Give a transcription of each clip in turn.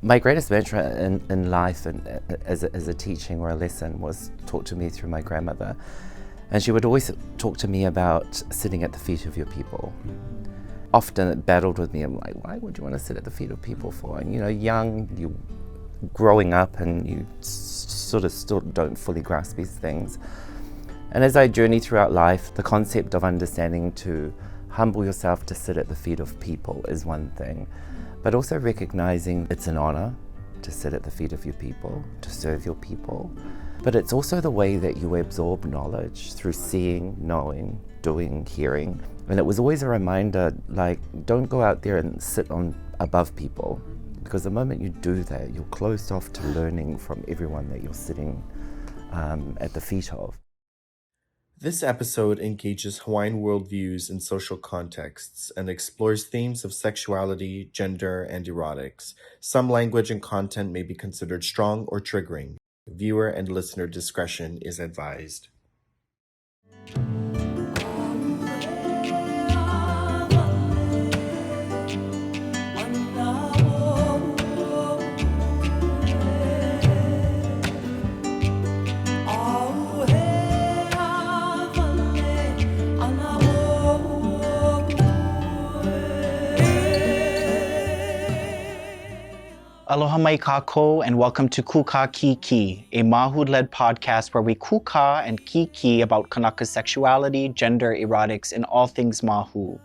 My greatest mantra in life and as a teaching or a lesson was taught to me through my grandmother. And she would always talk to me about sitting at the feet of your people. Often it battled with me. I'm like, why would you want to sit at the feet of people for? And young, you growing up and you sort of still don't fully grasp these things. And as I journey throughout life, the concept of understanding to humble yourself to sit at the feet of people is one thing. But also recognizing it's an honor to sit at the feet of your people, to serve your people. But it's also the way that you absorb knowledge through seeing, knowing, doing, hearing. And it was always a reminder, like, don't go out there and sit above people, because the moment you do that, you're closed off to learning from everyone that you're sitting at the feet of. This episode engages Hawaiian worldviews in social contexts and explores themes of sexuality, gender, and erotics. Some language and content may be considered strong or triggering. Viewer and listener discretion is advised. Aloha mai kākou and welcome to Kūkā Kīkī, a Māhū-led podcast where we kūkā and kīkī about Kanaka's sexuality, gender, erotics, and all things Māhū.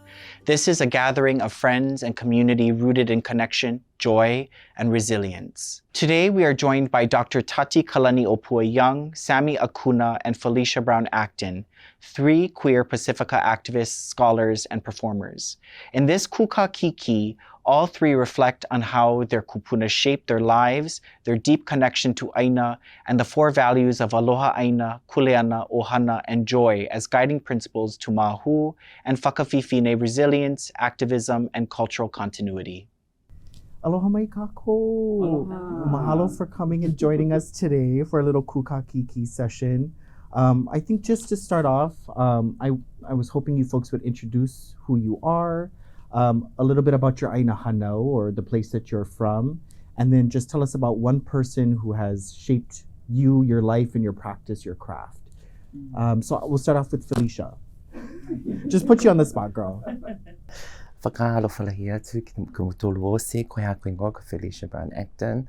This is a gathering of friends and community rooted in connection, joy, and resilience. Today we are joined by Dr. Tati Kalaniʻōpua Young, Sami Akuna, and Phylesha Brown-Acton, three queer Pasifika activists, scholars, and performers. In this Kūkā Kīkī, all three reflect on how their kupuna shaped their lives, their deep connection to ʻāina, and the four values of aloha ʻāina, kuleana, ʻohana, and joy as guiding principles to Māhū and whakawhiwhine resilience, activism, and cultural continuity. Aloha mai kākou. Mahalo for coming and joining us today for a little Kūkā Kīkī session. I think just to start off, I was hoping you folks would introduce who you are, a little bit about your ʻāina hanau, or the place that you're from, and then just tell us about one person who has shaped you, your life, and your practice, your craft. So we'll start off with Phylesha. Just put you on the spot, girl. Whakahalofalahi atu ki kumutolu ose, koe haku ingoa ko Phylesha Brown-Acton.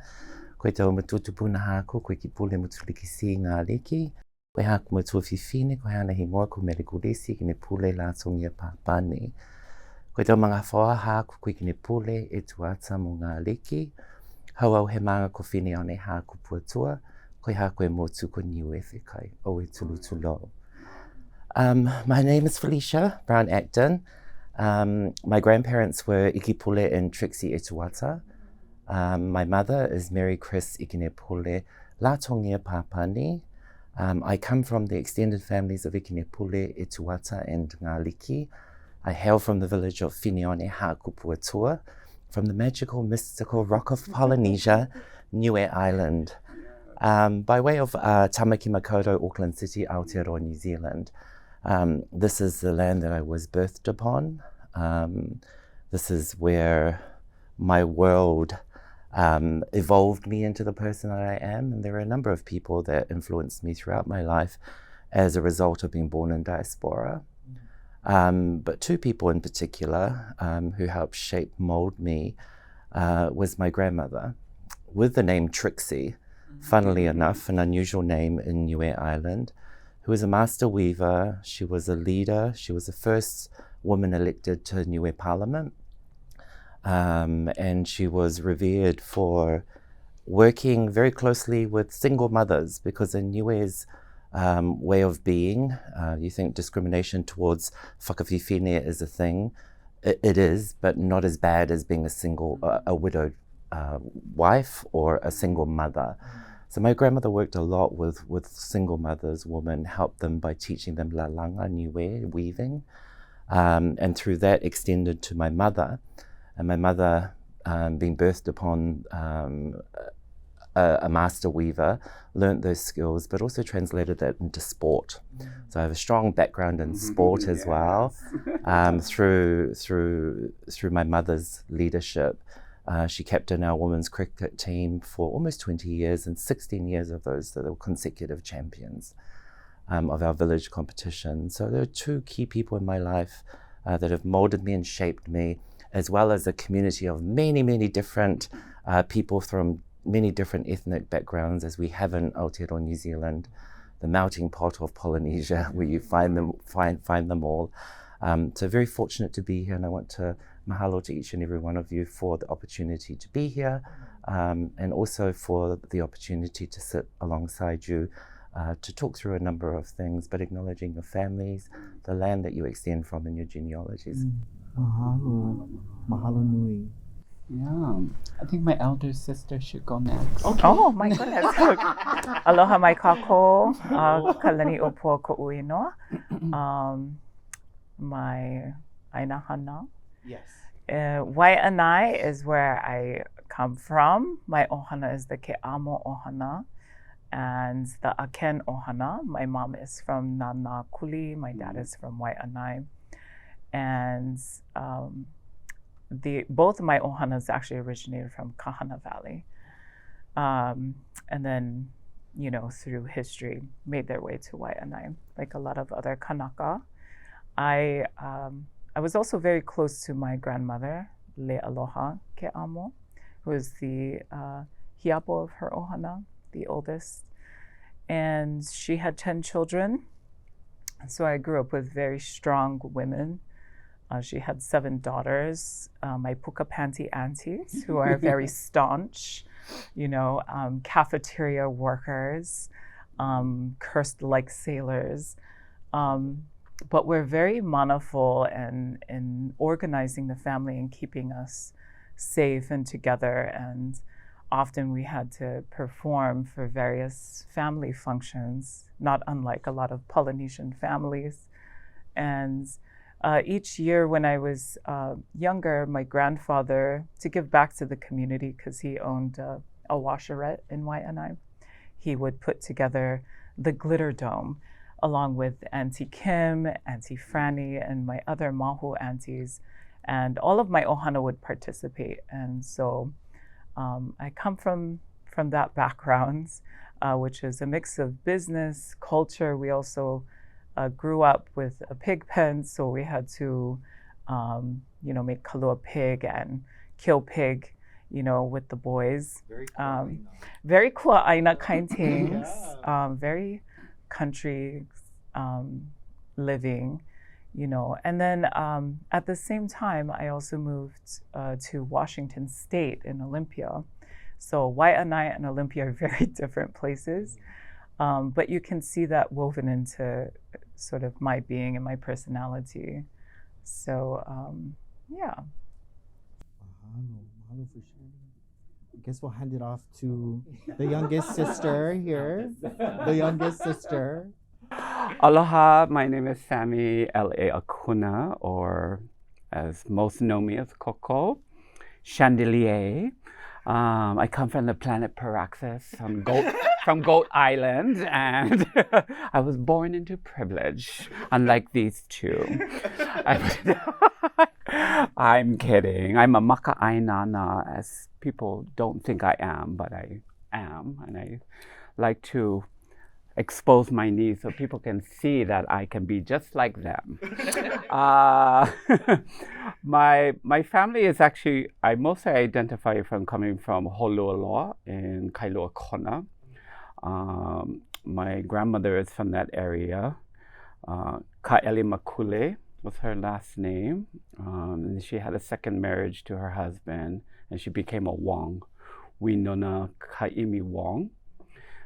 Koe tau matutupuna hako, koe ki pule mutuliki ngā leki. Koe haku matuawhiwhine, koe hana hingoa ko melekulesi ki ne pule lātongia pāpani. Koe tau mga whaoa hako koe ki ne pule e tuata mo ngā leki. Hau au he manga ko whine o ne hako puatua, koe hako e motu ko Niue whikai, o e tulu tulo. My name is Phylesha Brown-Acton. My grandparents were Ikipule and Trixie Etuata. My mother is Mary Chris Ikinepule Latongia Papani. I come from the extended families of Ikinepule, Etuata, and Ngāliki. I hail from the village of Whineone Hakupuatua, from the magical, mystical rock of Polynesia, Niue Island. By way of Tamaki Makaurau, Auckland City, Aotearoa, New Zealand. This is the land that I was birthed upon. This is where my world evolved me into the person that I am. And there are a number of people that influenced me throughout my life as a result of being born in diaspora. But two people in particular who helped shape, mold me was my grandmother, with the name Trixie, funnily enough, an unusual name in Niue Island, who was a master weaver. She was a leader. She was the first woman elected to Niue Parliament. And she was revered for working very closely with single mothers, because in Niue's way of being, you think discrimination towards whakawhiwhine is a thing. It is, but not as bad as being a widowed wife or a single mother. So my grandmother worked a lot with single mothers, women, helped them by teaching them la langa, niue, weaving. And through that extended to my mother. And my mother, being birthed upon a master weaver, learnt those skills, but also translated that into sport. So I have a strong background in sport as well, through my mother's leadership. She captained our women's cricket team for almost 20 years, and 16 years of those that were consecutive champions of our village competition. So there are two key people in my life that have molded me and shaped me, as well as a community of many, many different people from many different ethnic backgrounds, as we have in Aotearoa, New Zealand, the melting pot of Polynesia, where you find them all. So very fortunate to be here, and I want to mahalo to each and every one of you for the opportunity to be here, and also for the opportunity to sit alongside you to talk through a number of things, but acknowledging your families, the land that you extend from, and your genealogies. Mahalo. Mahalo nui. Yeah, I think my elder sister should go next. Okay. Oh my goodness. Aloha mai kākou, Kalaniʻōpua Young. My ʻāina hana. Yes. Waiʻanae is where I come from. My ʻohana is the Keʻamo ʻohana and the Aken ʻohana. My mom is from Nanakuli. My dad is from Waiʻanae. And both of my ʻohanas actually originated from Kahana Valley. And then, you know, through history, made their way to Waiʻanae, like a lot of other Kanaka. I was also very close to my grandmother, leʻaleʻa Keʻamo, who is the hiapo of her ʻohana, the oldest. And she had 10 children. So I grew up with very strong women. She had 7 daughters, my puka panty aunties, who are very staunch, you know, cafeteria workers, cursed like sailors. But we're very manaful in organizing the family and keeping us safe and together. And often we had to perform for various family functions, not unlike a lot of Polynesian families. And each year when I was younger, my grandfather, to give back to the community, because he owned a washerette in Waiʻanae, he would put together the glitter dome, along with Auntie Kim, Auntie Franny, and my other Māhū aunties. And all of my ʻohana would participate. And so I come from that background, which is a mix of business, culture. We also grew up with a pig pen, so we had to, you know, make kalua pig and kill pig, you know, with the boys. Very kuleana kind things, very country living, you know. And then at the same time, I also moved to Washington State in Olympia. So Waiʻanae and Olympia are very different places, but you can see that woven into sort of my being and my personality. So yeah. Mahalo for sharing. I guess we'll hand it off to the youngest sister here. The youngest sister. Aloha, my name is Sami Akuna, or as most know me as Coco, Chandelier. I come from the planet Paraxis, from Goat Island, and I was born into privilege, unlike these two. I'm kidding. I'm a maka'ainana, as people don't think I am, but I am, and I like to expose my knees so people can see that I can be just like them. My family is actually, I mostly identify from coming from Holualoa in Kailua Kona. My grandmother is from that area. Ka'eli Makule was her last name. And she had a second marriage to her husband, and she became a Wong. Winona Kaʻimi Wong.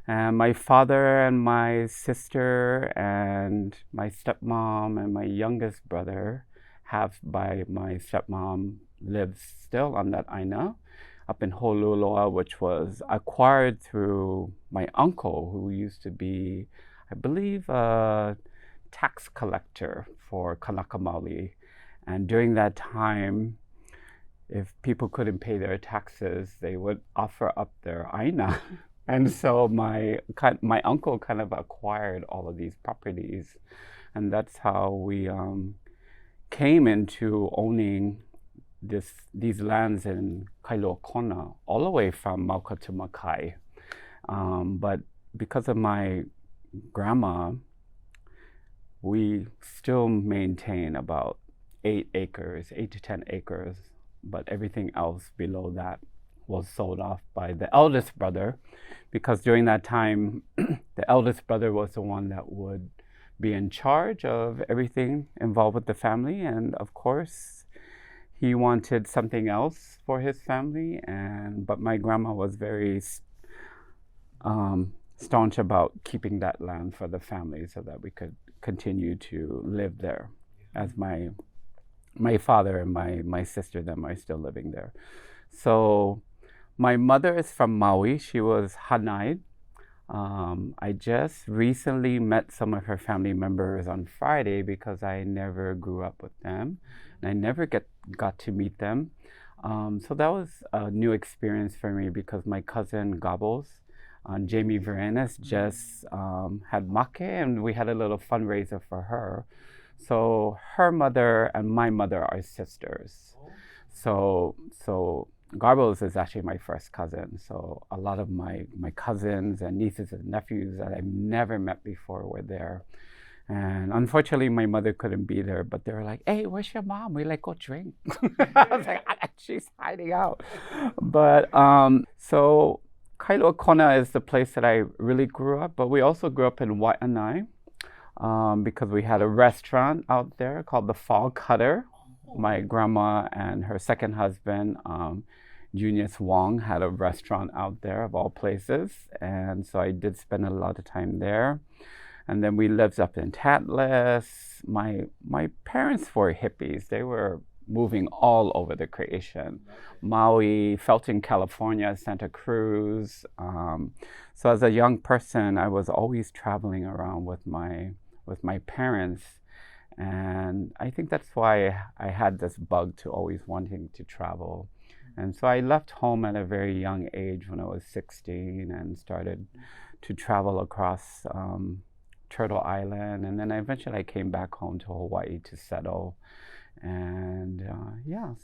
And my father and my sister and my stepmom and my youngest brother, half by my stepmom, lives still on that ʻāina up in Holualoa, which was acquired through my uncle, who used to be, I believe, a tax collector for Kanaka Maoli. And during that time, if people couldn't pay their taxes, they would offer up their ʻāina. And so my uncle kind of acquired all of these properties, and that's how we came into owning these lands in Kailua Kona, all the way from Mauka to Makai. But because of my grandma, we still maintain about 8 to 10 acres, but everything else below that was sold off by the eldest brother, because during that time, the eldest brother was the one that would be in charge of everything involved with the family. And of course, he wanted something else for his family. But my grandma was very staunch about keeping that land for the family so that we could continue to live there, as my father and my sister, them are still living there. So my mother is from Maui. She was Hanaid. I just recently met some of her family members on Friday because I never grew up with them, and I never got to meet them. So that was a new experience for me, because my cousin Gobbles, Jamie Varenas, just had make, and we had a little fundraiser for her. So her mother and my mother are sisters. So Garbos is actually my first cousin. So a lot of my cousins and nieces and nephews that I've never met before were there. And unfortunately, my mother couldn't be there, but they were like, "Hey, where's your mom? We like go drink." I was like, "She's hiding out." But so Kailua Kona is the place that I really grew up, but we also grew up in Waianae, because we had a restaurant out there called the Fall Cutter. My grandma and her second husband, Junius Wong, had a restaurant out there, of all places. And so I did spend a lot of time there. And then we lived up in Tatlas. My parents were hippies. They were moving all over the creation. Maui, Felton, California, Santa Cruz. So as a young person, I was always traveling around with my parents. And I think that's why I had this bug to always wanting to travel. And so I left home at a very young age when I was 16 and started to travel across Turtle Island. And then eventually I came back home to Hawaii to settle. And yeah.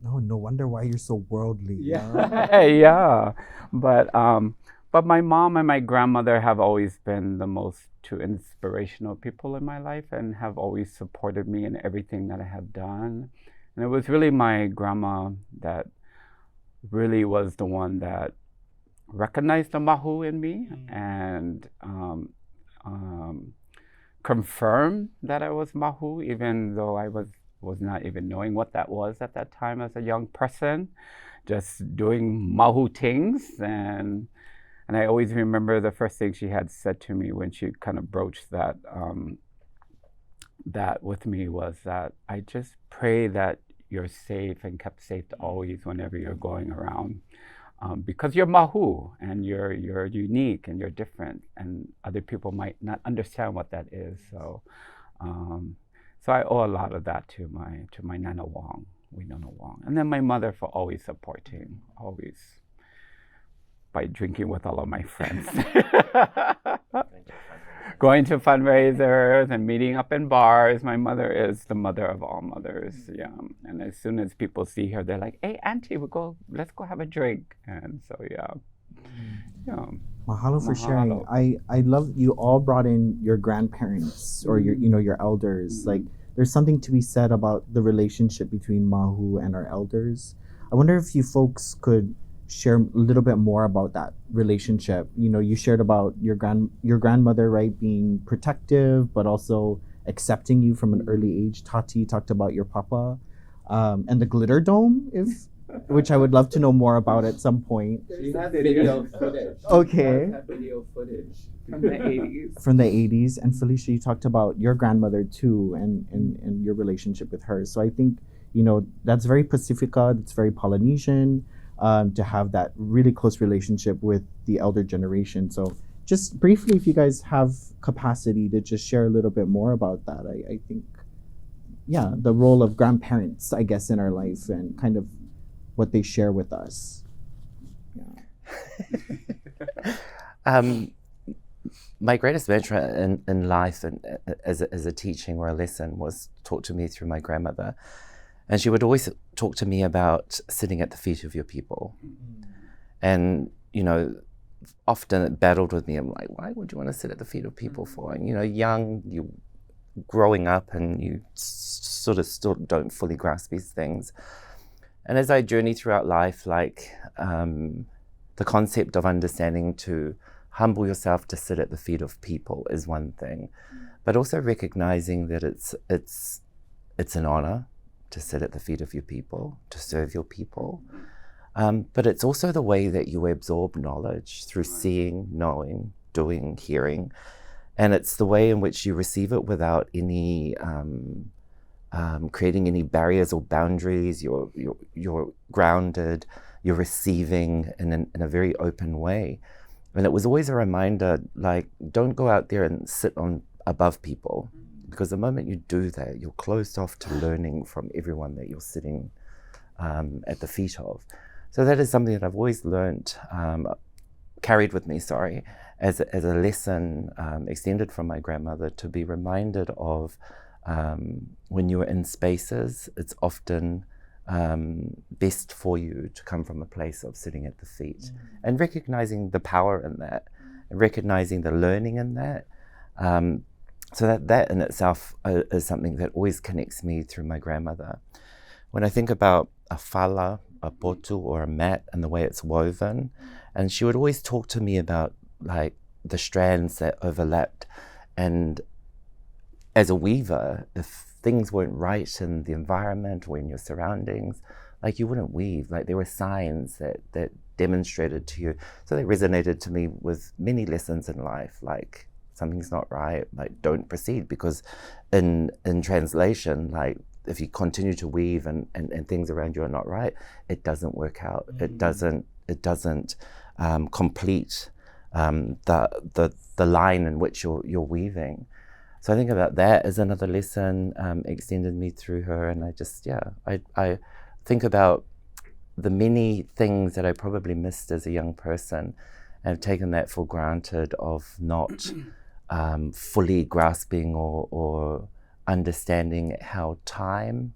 Oh, no wonder why you're so worldly. Yeah, yeah. But my mom and my grandmother have always been the most two inspirational people in my life, and have always supported me in everything that I have done. And it was really my grandma that really was the one that recognized the Māhū in me, and confirmed that I was Māhū, even though I was not even knowing what that was at that time as a young person, just doing Māhū things. And I always remember the first thing she had said to me when she kind of broached that with me was that I just pray that you're safe and kept safe always whenever you're going around, because you're Māhū and you're unique and you're different, and other people might not understand what that is. So I owe a lot of that to my Nana Wong, Nana Wong, and then my mother for always supporting, always. By drinking with all of my friends. Going to fundraisers and meeting up in bars. My mother is the mother of all mothers. Yeah. And as soon as people see her, they're like, "Hey, Auntie, let's go have a drink." And so, yeah. Mahalo for sharing. I love you all brought in your grandparents or your elders. Like, there's something to be said about the relationship between Māhū and our elders. I wonder if you folks could share a little bit more about that relationship. You shared about your grandmother, right, being protective, but also accepting you from an early age. Tati talked about your papa, and the glitter dome, which I would love to know more about at some point. She has video footage. Okay. Video footage from the 80s. From the 80s. And Phylesha, you talked about your grandmother too, and your relationship with her. So I think, that's very Pasifika, that's very Polynesian. To have that really close relationship with the elder generation. So just briefly, if you guys have capacity to just share a little bit more about that, I think, the role of grandparents, I guess, in our life and kind of what they share with us. Yeah. My greatest mantra in life and as a teaching or a lesson was taught to me through my grandmother. And she would always talk to me about sitting at the feet of your people. And, you know, often it battled with me. I'm like, why would you want to sit at the feet of people for? And, you know, young, you growing up and you sort of still don't fully grasp these things. And as I journey throughout life, like the concept of understanding to humble yourself to sit at the feet of people is one thing, but also recognizing that it's an honor to sit at the feet of your people, to serve your people. But it's also the way that you absorb knowledge through seeing, knowing, doing, hearing. And it's the way in which you receive it without any creating any barriers or boundaries. You're grounded, you're receiving in a very open way. And it was always a reminder, like, don't go out there and sit above people, because the moment you do that, you're closed off to learning from everyone that you're sitting at the feet of. So that is something that I've always learned, carried with me, as a lesson extended from my grandmother, to be reminded of when you're in spaces, it's often best for you to come from a place of sitting at the feet and recognizing the power in that, and recognizing the learning in that. So that in itself is something that always connects me through my grandmother. When I think about a fala, a potu, or a mat, and the way it's woven, and she would always talk to me about like the strands that overlapped. And as a weaver, if things weren't right in the environment or in your surroundings, like, you wouldn't weave. Like, there were signs that demonstrated to you. So they resonated to me with many lessons in life, like, something's not right, like, don't proceed, because in translation, like, if you continue to weave and things around you are not right, it doesn't work out. It doesn't complete the line in which you're weaving. So I think about that as another lesson extended me through her. And I think about the many things that I probably missed as a young person, and have taken that for granted, of not fully grasping or understanding how time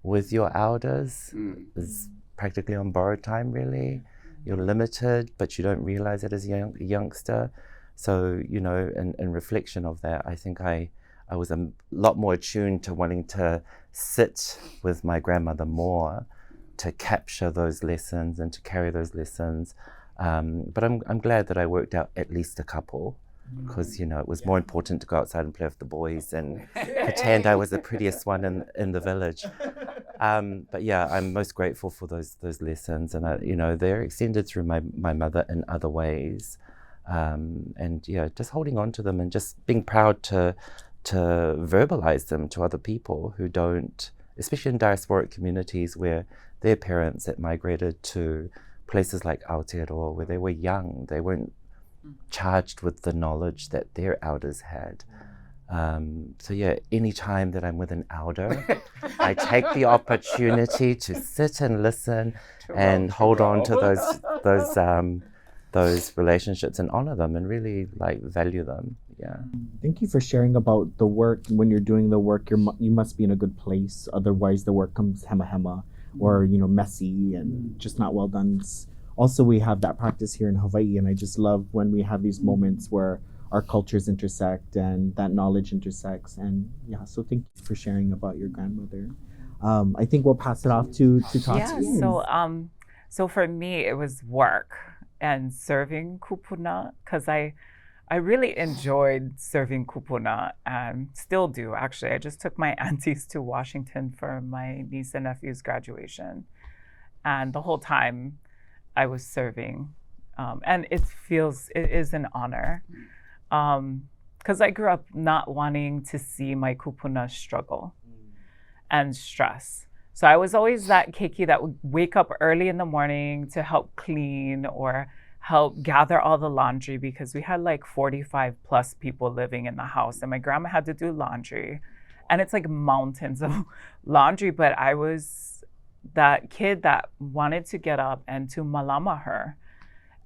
with your elders is practically on borrowed time, really. You're limited, but you don't realize it as a youngster. So, you know, in reflection of that, I think I was a lot more attuned to wanting to sit with my grandmother more, to capture those lessons and to carry those lessons. But I'm glad that I worked out at least a couple, because, you know, it was more important to go outside and play with the boys and pretend I was the prettiest one in the village. But yeah, I'm most grateful for those lessons, and you know, they're extended through my mother in other ways. And yeah, just holding on to them and just being proud to verbalize them to other people who don't, especially in diasporic communities where their parents that migrated to places like Aotearoa, where they were young, they weren't charged with the knowledge that their elders had. So yeah, any time that I'm with an elder, I take the opportunity to sit and listen and hold on to those relationships and honor them and really like value them. Yeah. Thank you for sharing about the work. When you're doing the work, you must be in a good place. Otherwise, the work comes hema or, you know, messy and just not well done. Also, we have that practice here in Hawaii, and I just love when we have these moments where our cultures intersect and that knowledge intersects. And yeah, so thank you for sharing about your grandmother. I think we'll pass it off to Tati. Yeah, so for me, it was work and serving kupuna, because I really enjoyed serving kupuna, and still do, actually. I just took my aunties to Washington for my niece and nephew's graduation, and the whole time I was serving, and it is an honor, because I grew up not wanting to see my kupuna struggle and stress. So I was always that keiki that would wake up early in the morning to help clean or help gather all the laundry, because we had like 45 plus people living in the house, and my grandma had to do laundry, and it's like mountains of laundry. But I was that kid that wanted to get up and to malama her,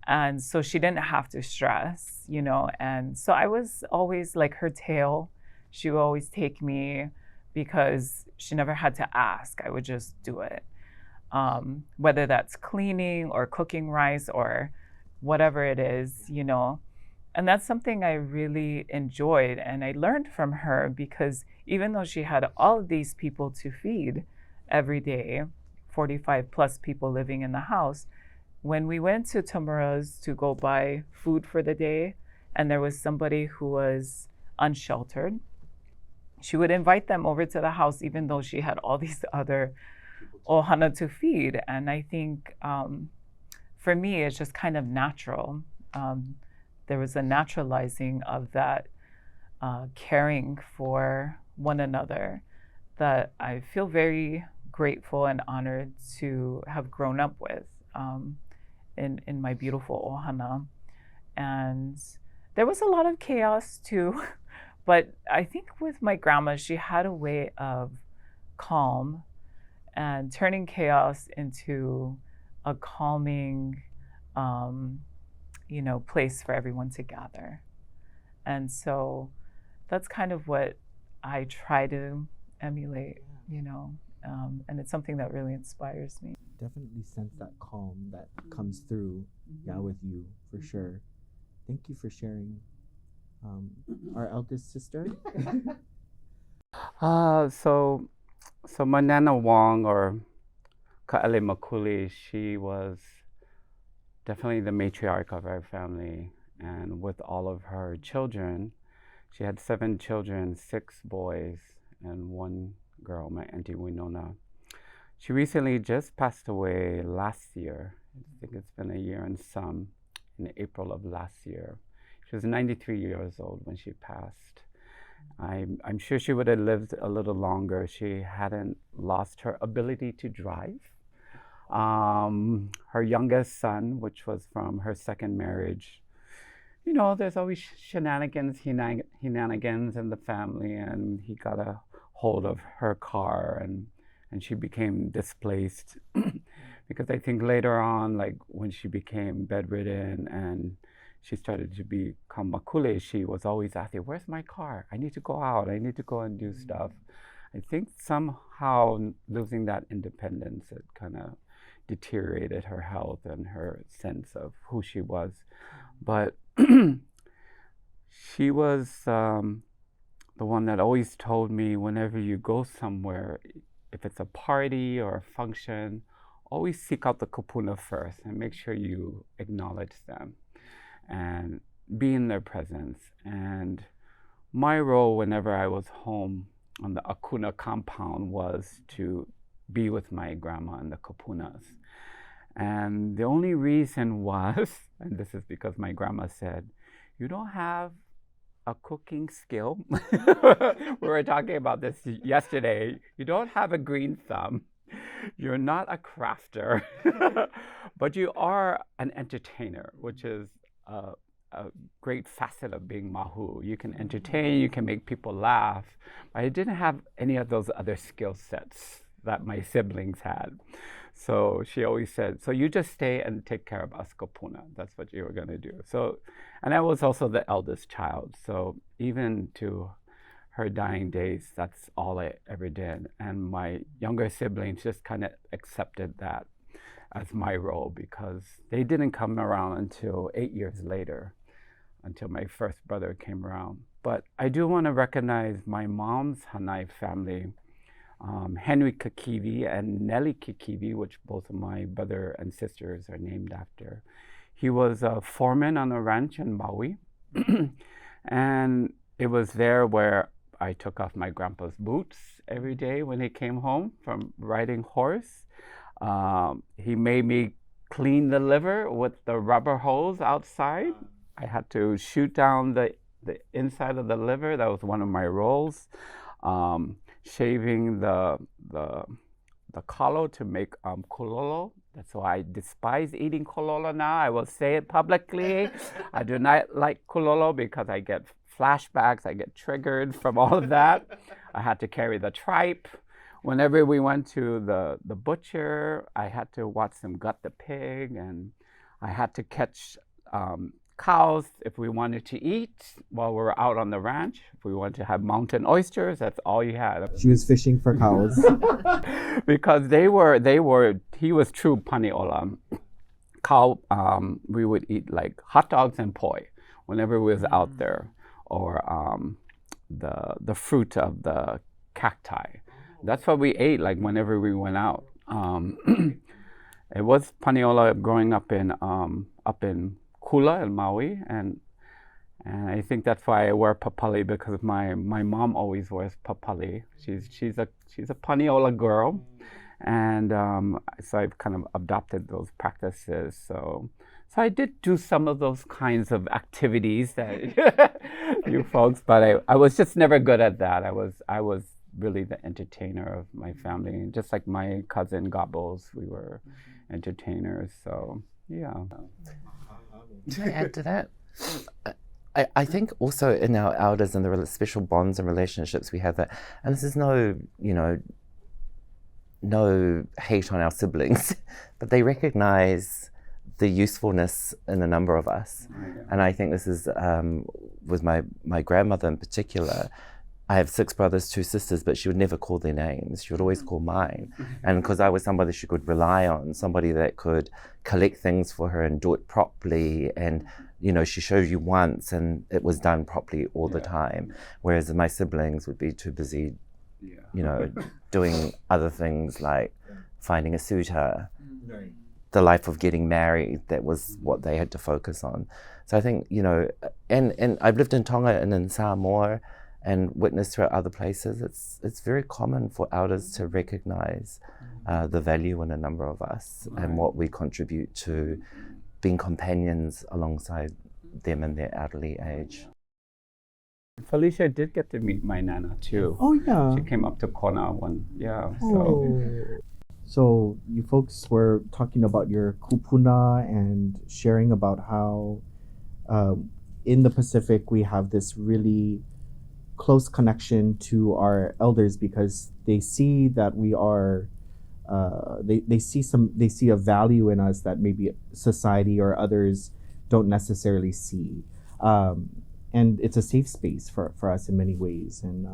and so she didn't have to stress, you know. And so I was always like her tail. She would always take me because she never had to ask. I would just do it. whether that's cleaning or cooking rice or whatever it is, you know. And that's something I really enjoyed, and I learned from her, because even though she had all of these people to feed every day, 45 plus people living in the house, when we went to Tamura's to go buy food for the day, and there was somebody who was unsheltered, she would invite them over to the house, even though she had all these other ʻohana to feed. And I think for me, it's just kind of natural. There was a naturalizing of that caring for one another that I feel very grateful and honored to have grown up with in my beautiful ʻohana. And there was a lot of chaos too, but I think with my grandma, she had a way of calm and turning chaos into a calming, you know, place for everyone to gather. And so that's kind of what I try to emulate, you know, and it's something that really inspires me. Definitely sense that calm that comes through, yeah, with you, for sure. Thank you for sharing. Our eldest sister? So my Nana Wong, or Ka'ele Makuli, she was definitely the matriarch of our family. And with all of her children, she had 7 children, 6 boys and 1 girl, my Auntie Winona. She recently just passed away last year. I think it's been a year and some, in April of last year. She was 93 years old when she passed. I'm sure she would have lived a little longer. She hadn't lost her ability to drive. Her youngest son, which was from her second marriage, you know, there's always shenanigans in the family, and he got a hold of her car, and she became displaced because I think later on, like when she became bedridden and she started to become makule, she was always asking, where's my car? I need to go out. I need to go and do stuff. I think somehow losing that independence, it kind of deteriorated her health and her sense of who she was. But she was the one that always told me, whenever you go somewhere, if it's a party or a function, always seek out the kupuna first and make sure you acknowledge them and be in their presence. And my role whenever I was home on the Akuna compound was to be with my grandma and the kupunas. And the only reason was, and this is because my grandma said, you don't have a cooking skill. We were talking about this yesterday. You don't have a green thumb. You're not a crafter, but you are an entertainer, which is a great facet of being Māhū. You can entertain, you can make people laugh. I didn't have any of those other skill sets that my siblings had. So she always said, so you just stay and take care of us kupuna. That's what you were going to do. So, and I was also the eldest child. So even to her dying days, that's all I ever did. And my younger siblings just kind of accepted that as my role, because they didn't come around until 8 years later, until my first brother came around. But I do want to recognize my mom's Hanai family, Henry Kikivi and Nellie Kikivi, which both of my brother and sisters are named after. He was a foreman on a ranch in Maui. And it was there where I took off my grandpa's boots every day when he came home from riding horse. He made me clean the liver with the rubber hose outside. I had to shoot down the inside of the liver. That was one of my roles. Shaving the kalo to make kololo. That's why I despise eating kololo now. I will say it publicly. I do not like kololo because I get flashbacks. I get triggered from all of that. I had to carry the tripe. Whenever we went to the butcher, I had to watch them gut the pig, and I had to catch cows if we wanted to eat while we were out on the ranch. If we wanted to have mountain oysters, that's all you had. She was fishing for cows. Because he was true Paniʻola. Cow, we would eat like hot dogs and poi whenever we was out there, or the fruit of the cacti. That's what we ate like whenever we went out. It was Paniʻola growing up in Kula in Maui, and I think that's why I wear papali, because my mom always wears papali. She's a Paniʻola girl, and so I've kind of adopted those practices. So I did do some of those kinds of activities that you folks, but I was just never good at that. I was really the entertainer of my family, just like my cousin Gobbles, we were entertainers. So yeah. To add to that, I think also in our elders and the special bonds and relationships we have that, and this is no hate on our siblings, but they recognize the usefulness in a number of us. And I think this is, with my grandmother in particular, I have 6 brothers, 2 sisters, but she would never call their names. She would always call mine. And because I was somebody she could rely on, somebody that could collect things for her and do it properly. And, she showed you once and it was done properly all the time. Whereas my siblings would be too busy, doing other things like finding a suitor, the life of getting married. That was what they had to focus on. So I think, and I've lived in Tonga and in Samoa, and witnessed throughout other places, it's very common for elders to recognize the value in a number of us and what we contribute to being companions alongside them in their elderly age. Phylesha did get to meet my nana too. Oh yeah. She came up to Kona one, So you folks were talking about your kupuna and sharing about how in the Pacific we have this really close connection to our elders, because they see that we are they see a value in us that maybe society or others don't necessarily see, and it's a safe space for us in many ways. And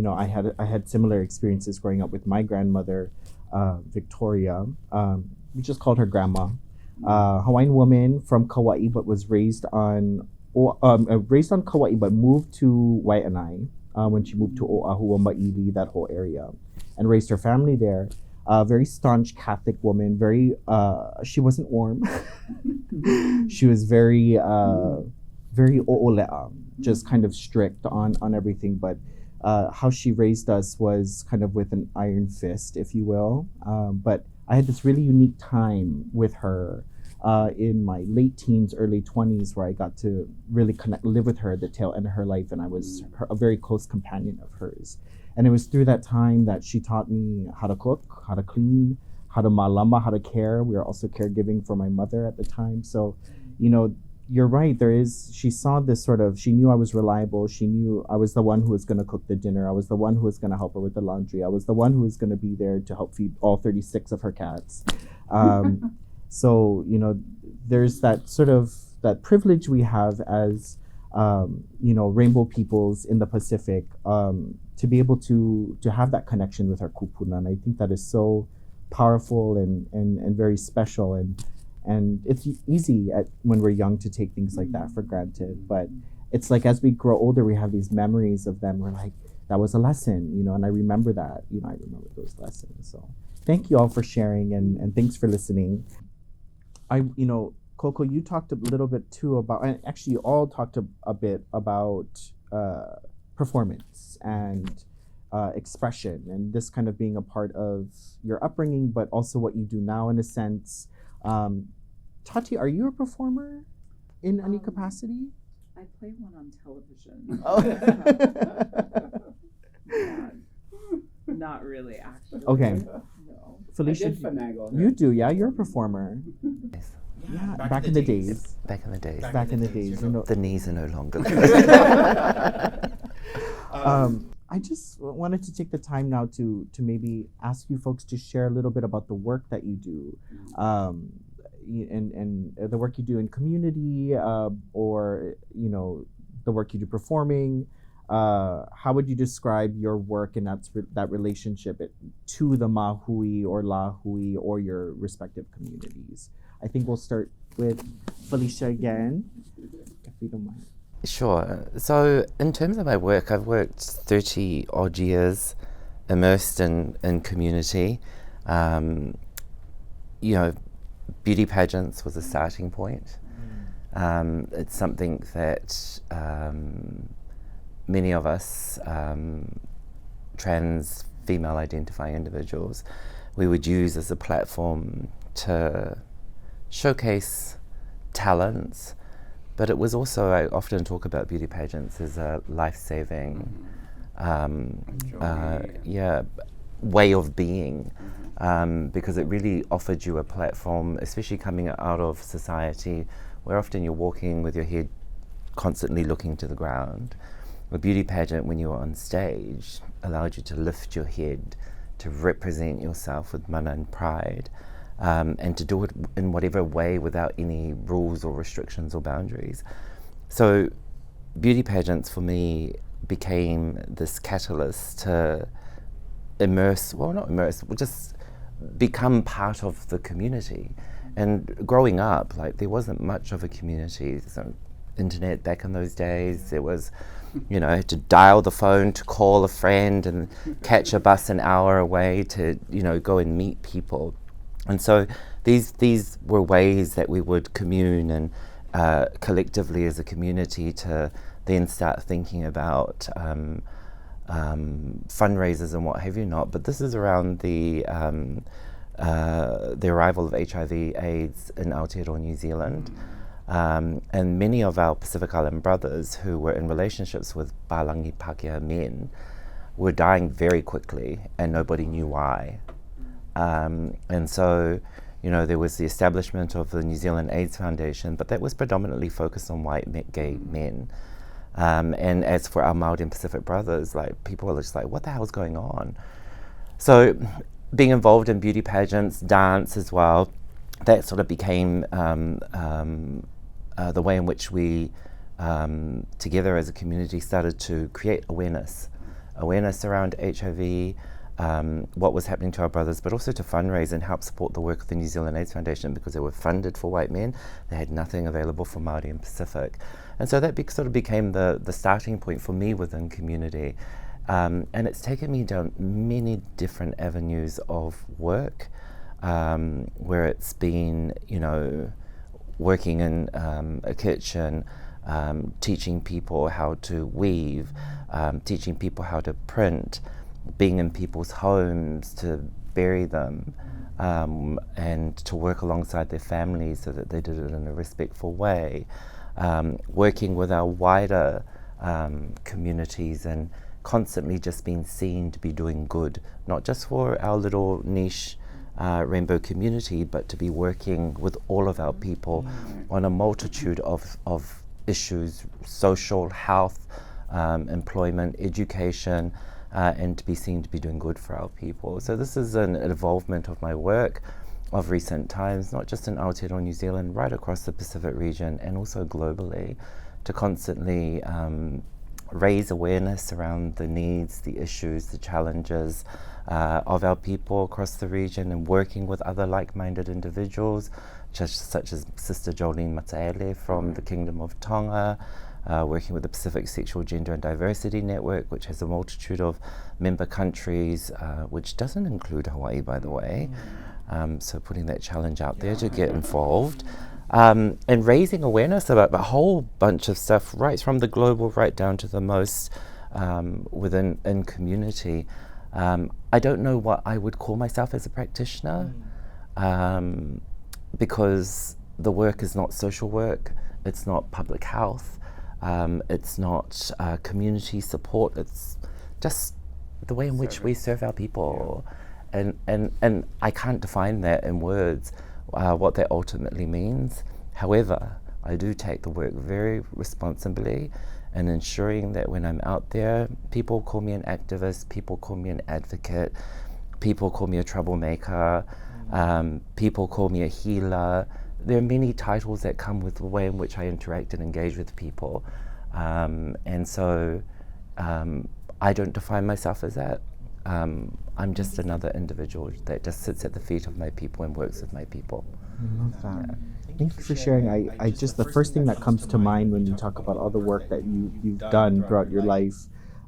I had similar experiences growing up with my grandmother, Victoria. We just called her grandma. Hawaiian woman from Kauai, but was raised on Kauai, but moved to Waianae when she moved to Oahu, Maili, that whole area, and raised her family there. Very staunch Catholic woman. Very, she wasn't warm. She was very o'oleʻa, just kind of strict on everything. But how she raised us was kind of with an iron fist, if you will. But I had this really unique time with her. In my late teens, early 20s, where I got to really live with her at the tail end of her life, and I was a very close companion of hers. And it was through that time that she taught me how to cook, how to clean, how to malama, how to care. We were also caregiving for my mother at the time. So, you're right. She saw this she knew I was reliable. She knew I was the one who was going to cook the dinner. I was the one who was going to help her with the laundry. I was the one who was going to be there to help feed all 36 of her cats. So, there's that privilege we have as, rainbow peoples in the Pacific, to be able to have that connection with our kupuna. And I think that is so powerful and very special. And it's easy when we're young to take things like that for granted. But it's like as we grow older, we have these memories of them. We're like, that was a lesson, and I remember that. I remember those lessons. So thank you all for sharing, and thanks for listening. Coco, you talked a little bit too about, and actually you all talked a bit about performance and expression, and this kind of being a part of your upbringing, but also what you do now in a sense. Tati, are you a performer in any capacity? I play one on television. Not really, actually. Okay. No. Phylesha, you do, yeah? You're a performer. Yes. Yeah, back in the days. Back in the days. Back in the days. The knees are no longer. I just wanted to take the time now to maybe ask you folks to share a little bit about the work that you do. and the work you do in community, or the work you do performing, how would you describe your work and that relationship to the Mahui or Lahui or your respective communities? I think we'll start with Phylesha again, if you don't mind. Sure. So in terms of my work, I've worked 30 odd years immersed in community. Beauty pageants was a starting point. It's something that many of us trans female identifying individuals, we would use as a platform to showcase talents, but it was also, I often talk about beauty pageants as a life-saving way of being, because it really offered you a platform, especially coming out of society where often you're walking with your head constantly looking to the ground. A beauty pageant, when you were on stage, allowed you to lift your head, to represent yourself with mana and pride, and to do it in whatever way without any rules or restrictions or boundaries. So beauty pageants for me became this catalyst to just become part of the community. And growing up, there wasn't much of a community. So internet back in those days, there was, to dial the phone to call a friend and catch a bus an hour away to, go and meet people. And so these were ways that we would commune and collectively as a community to then start thinking about fundraisers and what have you not. But this is around the arrival of HIV/AIDS in Aotearoa, New Zealand. And many of our Pacific Island brothers who were in relationships with Palangi Pākehā men were dying very quickly and nobody knew why. And so, there was the establishment of the New Zealand AIDS Foundation, but that was predominantly focused on white gay men. And as for our Māori and Pacific brothers, people were just what the hell's going on? So being involved in beauty pageants, dance as well, that sort of became the way in which we, together as a community, started to create awareness around HIV, what was happening to our brothers, but also to fundraise and help support the work of the New Zealand AIDS Foundation, because they were funded for white men. They had nothing available for Māori and Pacific. And so that sort of became the starting point for me within community. And it's taken me down many different avenues of work, where it's been, working in a kitchen, teaching people how to weave, teaching people how to print, being in people's homes to bury them, and to work alongside their families so that they did it in a respectful way, working with our wider communities and constantly just being seen to be doing good, not just for our little niche rainbow community, but to be working with all of our people on a multitude of issues, social, health, employment, education, and to be seen to be doing good for our people. So this is an evolvement of my work of recent times, not just in Aotearoa, New Zealand, right across the Pacific region and also globally, to constantly raise awareness around the needs, the issues, the challenges of our people across the region, and working with other like-minded individuals, such as Sister Jolene Mataele from the Kingdom of Tonga, working with the Pacific Sexual Gender and Diversity Network, which has a multitude of member countries, which doesn't include Hawaii, by the way. So putting that challenge out there to get involved. And raising awareness about a whole bunch of stuff, right from the global right down to the most in community. I don't know what I would call myself as a practitioner, because the work is not social work, it's not public health, it's not community support, it's just the way in which we serve our people. And I can't define that in words, what that ultimately means. However, I do take the work very responsibly and ensuring that when I'm out there, people call me an activist, people call me an advocate, people call me a troublemaker, people call me a healer, there are many titles that come with the way in which I interact and engage with people. And so I don't define myself as that. I'm just another individual that just sits at the feet of my people and works with my people. I love that. Yeah. Thank you for sharing. I just, the first thing that comes to mind when you talk about all the work that you've done throughout your life,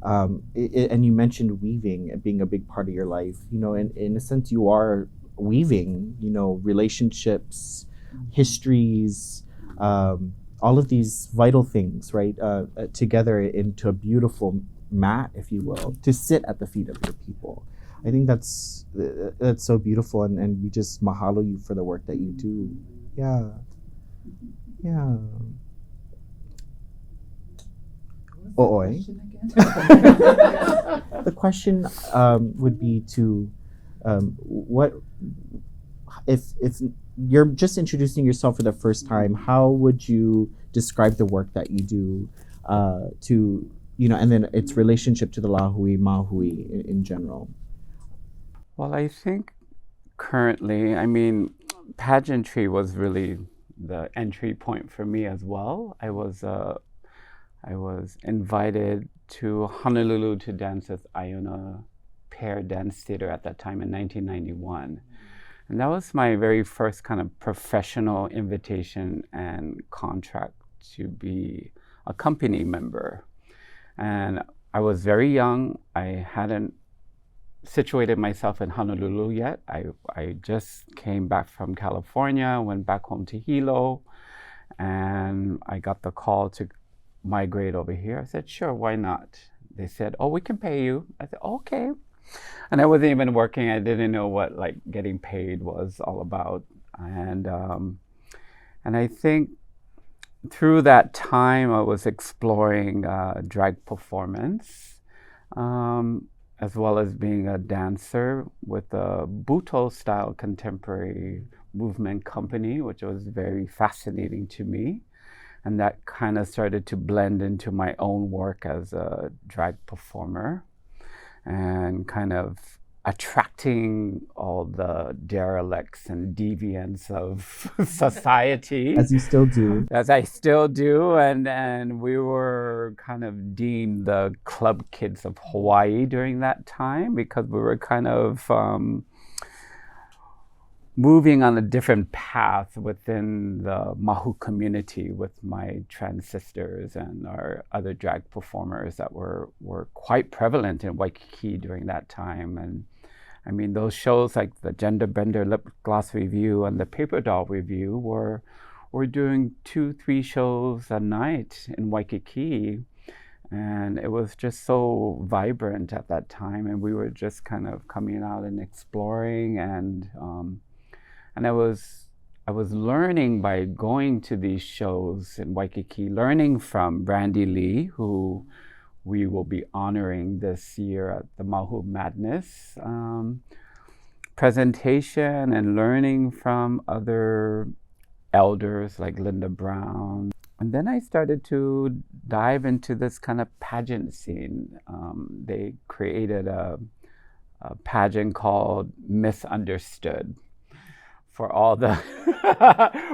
and you mentioned weaving being a big part of your life, you know, in a sense you are weaving, you know, relationships, histories, all of these vital things, right, together into a beautiful mat, if you will, to sit at the feet of your people. I think that's so beautiful, and we just mahalo you for the work that you do. Yeah. The question would be to what if you're just introducing yourself for the first time, how would you describe the work that you do to, you know, and then its relationship to the Lahui Mahui in general? Well, I think currently, I mean, pageantry was really the entry point for me as well. I was invited to Honolulu to dance with Iona Pair Dance Theater at that time in 1991. And that was my very first kind of professional invitation and contract to be a company member. And I was very young. I hadn't situated myself in Honolulu yet. I just came back from California, went back home to Hilo, and I got the call to migrate over here. I said, sure, why not? They said, oh, we can pay you. I said, okay. And I wasn't even working. I didn't know what like getting paid was all about. And I think through that time, I was exploring drag performance, as well as being a dancer with a Buto-style contemporary movement company, which was very fascinating to me. And that kind of started to blend into my own work as a drag performer and kind of attracting all the derelicts and deviants of society. As you still do. As I still do. And we were kind of deemed the club kids of Hawaii during that time because we were kind of moving on a different path within the Māhū community with my trans sisters and our other drag performers that were quite prevalent in Waikiki during that time. And I mean, those shows like the Gender Bender Lip Gloss Review and the Paper Doll Review were doing 2-3 shows a night in Waikiki. And it was just so vibrant at that time. And we were just kind of coming out and exploring. And I was learning by going to these shows in Waikiki, learning from Brandy Lee, who we will be honoring this year at the Māhū Madness presentation, and learning from other elders like Linda Brown. And then I started to dive into this kind of pageant scene. They created a pageant called Misunderstood for all the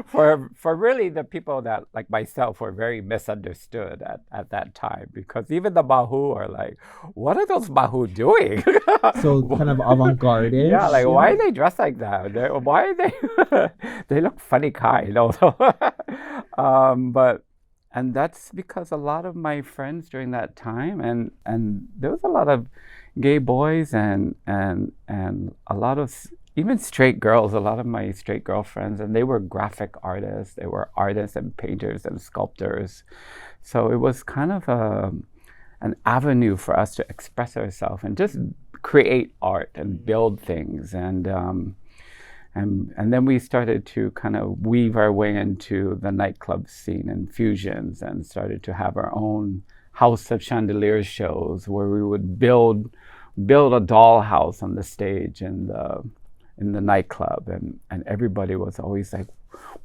for really the people that like myself were very misunderstood at that time, because even the Māhū are like, what are those Māhū doing? So kind of avant-garde-ish. Yeah, like why are they dressed like that? Why are they they look funny kind also. And that's because a lot of my friends during that time, and there was a lot of gay boys and a lot of even straight girls, a lot of my straight girlfriends, and they were graphic artists. They were artists and painters and sculptors. So it was kind of an avenue for us to express ourselves and just create art and build things. And then we started to kind of weave our way into the nightclub scene and fusions, and started to have our own House of Chandeliers shows where we would build a dollhouse on the stage in the nightclub, and everybody was always like,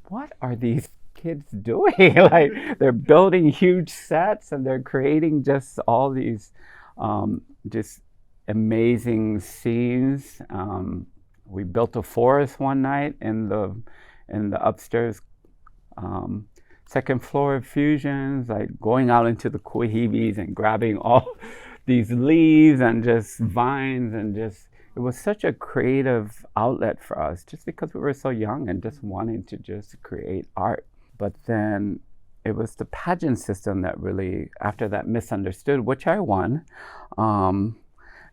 what are these kids doing? Like they're building huge sets and they're creating just all these just amazing scenes. We built a forest one night in in the upstairs second floor fusions, like going out into the kuahibis and grabbing all these leaves and just vines, and just, it was such a creative outlet for us just because we were so young and just wanting to just create art. But then it was the pageant system that really, after that, misunderstood, which I won.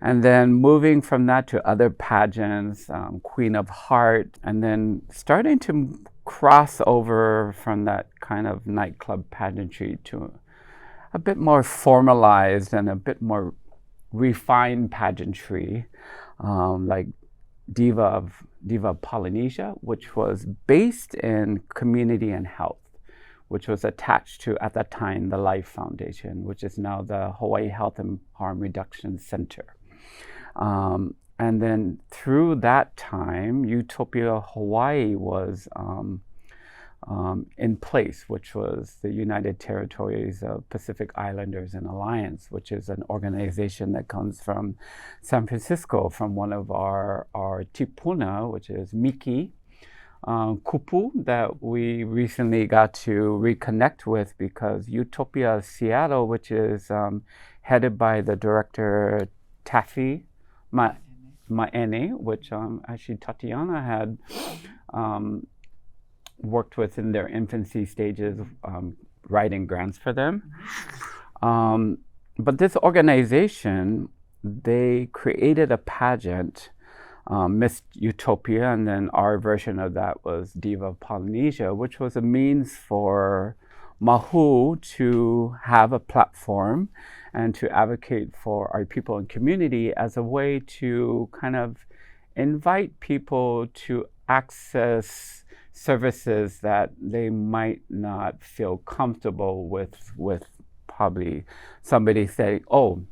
And then moving from that to other pageants, Queen of Heart, and then starting to cross over from that kind of nightclub pageantry to a bit more formalized and a bit more refined pageantry, like Diva of Polynesia, which was based in community and health, which was attached to, at that time, the Life Foundation, which is now the Hawaii Health and Harm Reduction Center. And then through that time, Utopia Hawaii was in place, which was the United Territories of Pacific Islanders and Alliance, which is an organization that comes from San Francisco, from one of our tipuna, which is Miki Kupu, that we recently got to reconnect with, because Utopia Seattle, which is headed by the director Taffy Ma'ene, which actually Tatiana had worked with in their infancy stages, writing grants for them. But this organization, they created a pageant, Miss Utopia, and then our version of that was Diva of Polynesia, which was a means for Māhū to have a platform and to advocate for our people and community as a way to kind of invite people to access services that they might not feel comfortable with probably somebody saying, oh,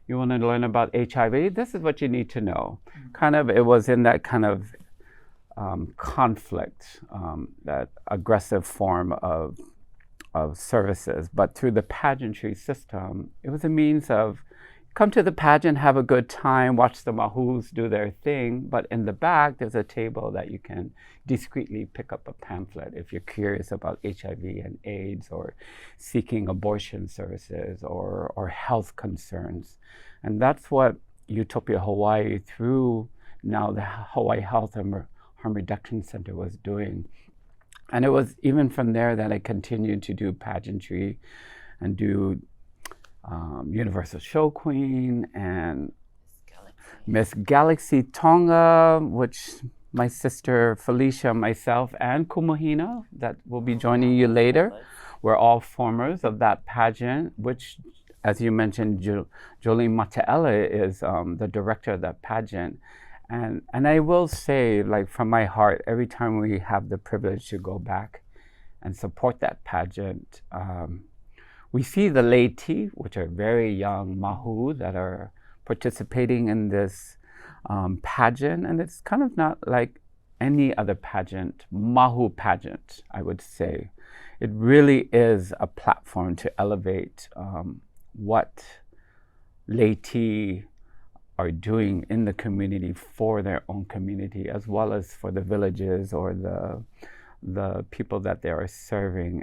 you want to learn about HIV? This is what you need to know. Kind of, it was in that kind of conflict, that aggressive form of services. But through the pageantry system, it was a means of come to the pageant, have a good time, watch the Māhūs do their thing, but in the back, there's a table that you can discreetly pick up a pamphlet if you're curious about HIV and AIDS, or seeking abortion services, or health concerns. And that's what Utopia Hawaii, through now the Hawaii Health and Harm Reduction Center, was doing. And it was even from there that I continued to do pageantry and do Universal Show Queen and Miss Galaxy Tonga, which my sister Phylesha, myself, and Kumahina, that will be joining you later, we're all formers of that pageant, which, as you mentioned, Jolene Mataela is the director of that pageant. And I will say, like, from my heart, every time we have the privilege to go back and support that pageant, we see the laity, which are very young Māhū that are participating in this pageant. And it's kind of not like any other pageant, Māhū pageant, I would say. It really is a platform to elevate what laity are doing in the community for their own community, as well as for the villages or the people that they are serving.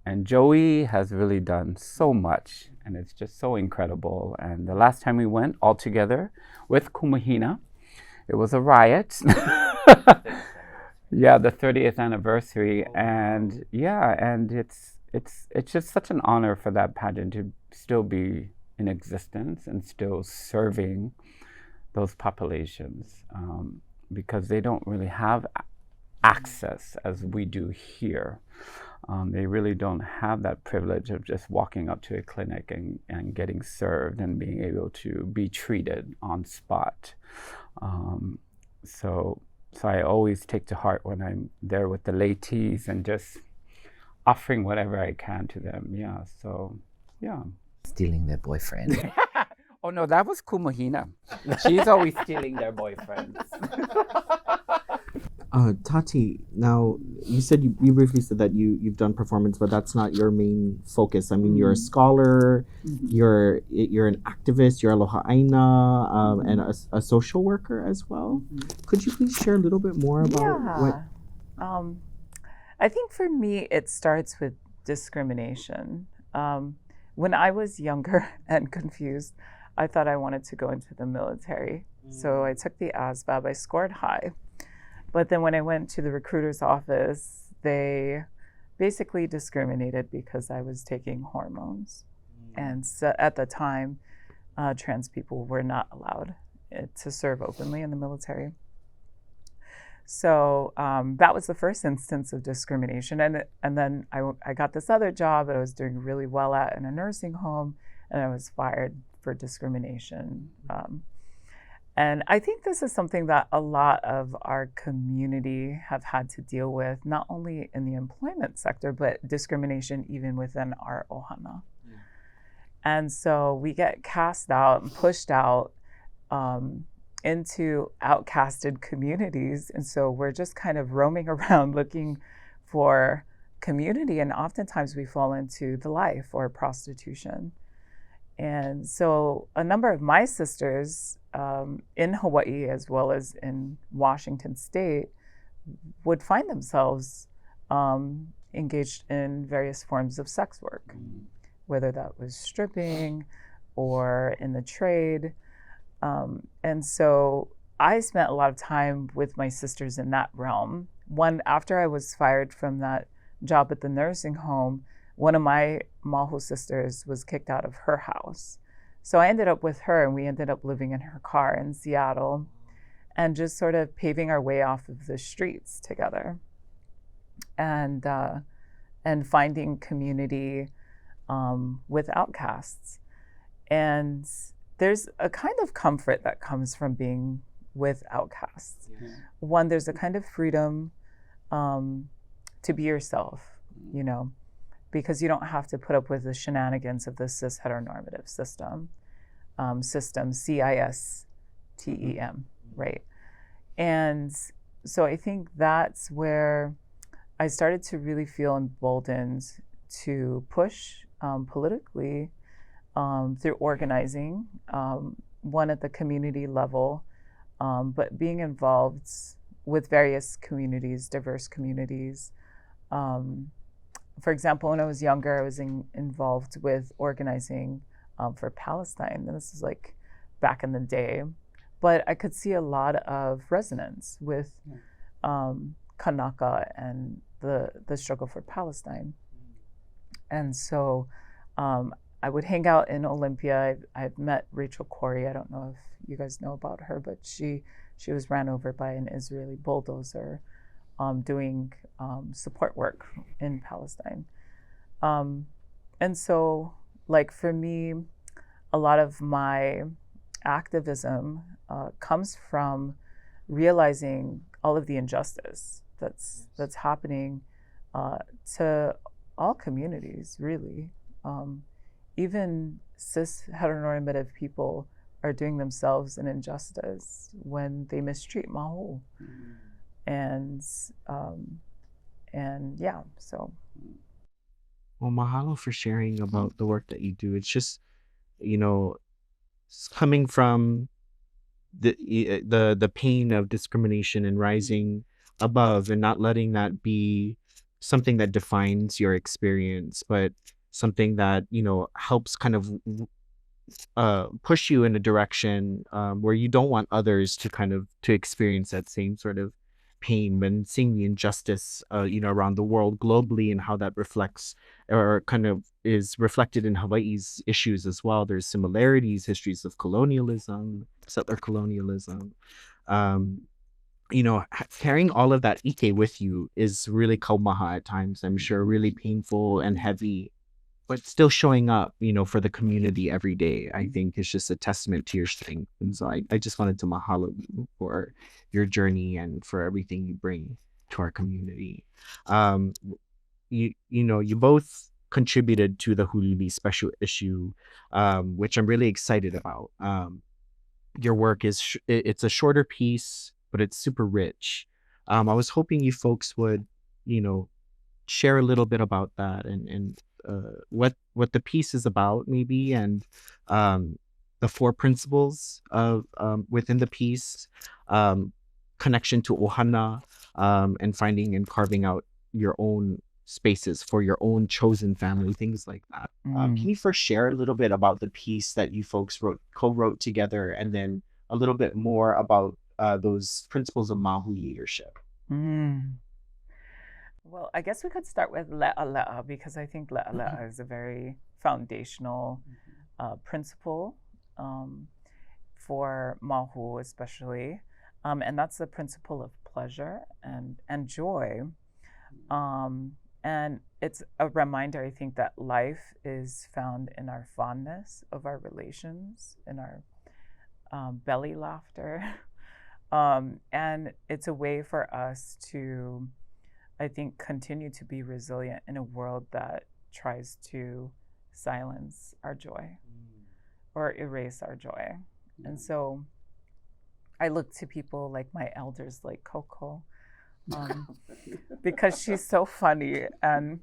And Joey has really done so much, and it's just so incredible. And the last time we went all together with Kumahina, it was a riot. Yeah, the 30th anniversary. And yeah, and it's just such an honor for that pageant to still be in existence and still serving those populations, because they don't really have access as we do here. They really don't have that privilege of just walking up to a clinic and getting served and being able to be treated on spot. So I always take to heart when I'm there with the ladies and just offering whatever I can to them. Yeah, so yeah. Stealing their boyfriend. Oh no, that was Kumahina. She's always stealing their boyfriends. Tati, now you said you briefly said that you've done performance, but that's not your main focus. I mean, you're a scholar, you're an activist, you're aloha ʻāina, and a social worker as well. Could you please share a little bit more about what? I think for me, it starts with discrimination. When I was younger and confused, I thought I wanted to go into the military. So I took the ASVAB, I scored high. But then when I went to the recruiter's office, they basically discriminated because I was taking hormones. And so at the time, trans people were not allowed to serve openly in the military. So that was the first instance of discrimination. And then I got this other job that I was doing really well at in a nursing home, and I was fired for discrimination. And I think this is something that a lot of our community have had to deal with, not only in the employment sector, but discrimination even within our ʻohana. And so we get cast out and pushed out into outcasted communities. And so we're just kind of roaming around looking for community. And oftentimes we fall into the life or prostitution. And so a number of my sisters in Hawaii, as well as in Washington State, would find themselves engaged in various forms of sex work, whether that was stripping or in the trade. And so I spent a lot of time with my sisters in that realm. After I was fired from that job at the nursing home, one of my Māhū sisters was kicked out of her house. So I ended up with her, and we ended up living in her car in Seattle and just sort of paving our way off of the streets together and finding community with outcasts. And there's a kind of comfort that comes from being with outcasts. Yes. One, there's a kind of freedom to be yourself, you know, because you don't have to put up with the shenanigans of the cis heteronormative system, CISTEM, right? And so I think that's where I started to really feel emboldened to push politically through organizing, one at the community level, but being involved with various communities, diverse communities. For example, when I was younger, I was involved with organizing for Palestine, and this is like back in the day. But I could see a lot of resonance with Kanaka and the struggle for Palestine. And so I would hang out in Olympia. I've met Rachel Corrie. I don't know if you guys know about her, but she was ran over by an Israeli bulldozer doing support work in Palestine. And so, like, for me, a lot of my activism comes from realizing all of the injustice that's happening to all communities, really. Even cis heteronormative people are doing themselves an injustice when they mistreat Māhū. And yeah, so. Well, mahalo for sharing about the work that you do. It's just, you know, coming from the pain of discrimination and rising above and not letting that be something that defines your experience, but something that, you know, helps kind of push you in a direction where you don't want others to experience that same sort of pain, and seeing the injustice, you know, around the world globally, and how that reflects or kind of is reflected in Hawaii's issues as well. There's similarities, histories of colonialism, settler colonialism. You know, carrying all of that ike with you is really kaumaha at times, I'm sure, really painful and heavy, but still showing up, you know, for the community every day, I think is just a testament to your strength. And so I just wanted to mahalo you for your journey and for everything you bring to our community. You know, you both contributed to the Hulili special issue, which I'm really excited about. Your work is, it's a shorter piece, but it's super rich. I was hoping you folks would, you know, share a little bit about that and what the piece is about, maybe, and the 4 principles of within the piece, connection to ʻohana, and finding and carving out your own spaces for your own chosen family, things like that. Can you first share a little bit about the piece that you folks co-wrote together, and then a little bit more about those principles of Māhū leadership? Well, I guess we could start with leʻaleʻa, because I think leʻaleʻa is a very foundational principle for Māhū especially. And that's the principle of pleasure and joy. And it's a reminder, I think, that life is found in our fondness of our relations, in our belly laughter. And it's a way for us to, I think, continue to be resilient in a world that tries to silence our joy or erase our joy. And so I look to people like my elders, like Coco, because she's so funny and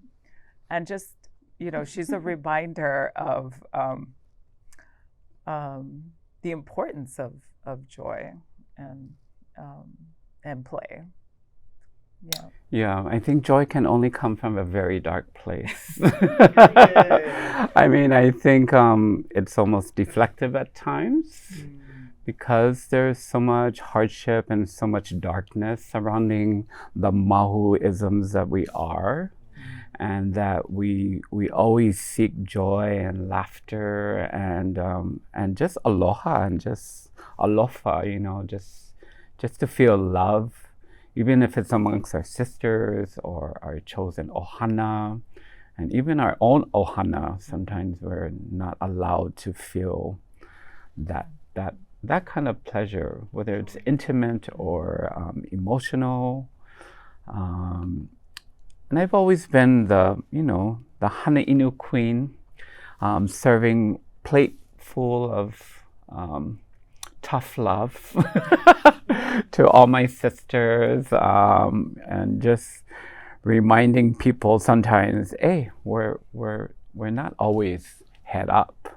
just, you know, she's a reminder of the importance of joy and play. Yeah, I think joy can only come from a very dark place. I mean, I think it's almost deflective at times because there's so much hardship and so much darkness surrounding the Māhū-isms that we are, and that we always seek joy and laughter and just aloha and just alofa, you know, just to feel love. Even if it's amongst our sisters or our chosen ʻohana, and even our own ʻohana, sometimes we're not allowed to feel that kind of pleasure, whether it's intimate or emotional. And I've always been the hana inu queen, serving plate full of tough love to all my sisters, and just reminding people sometimes, hey, we're not always head up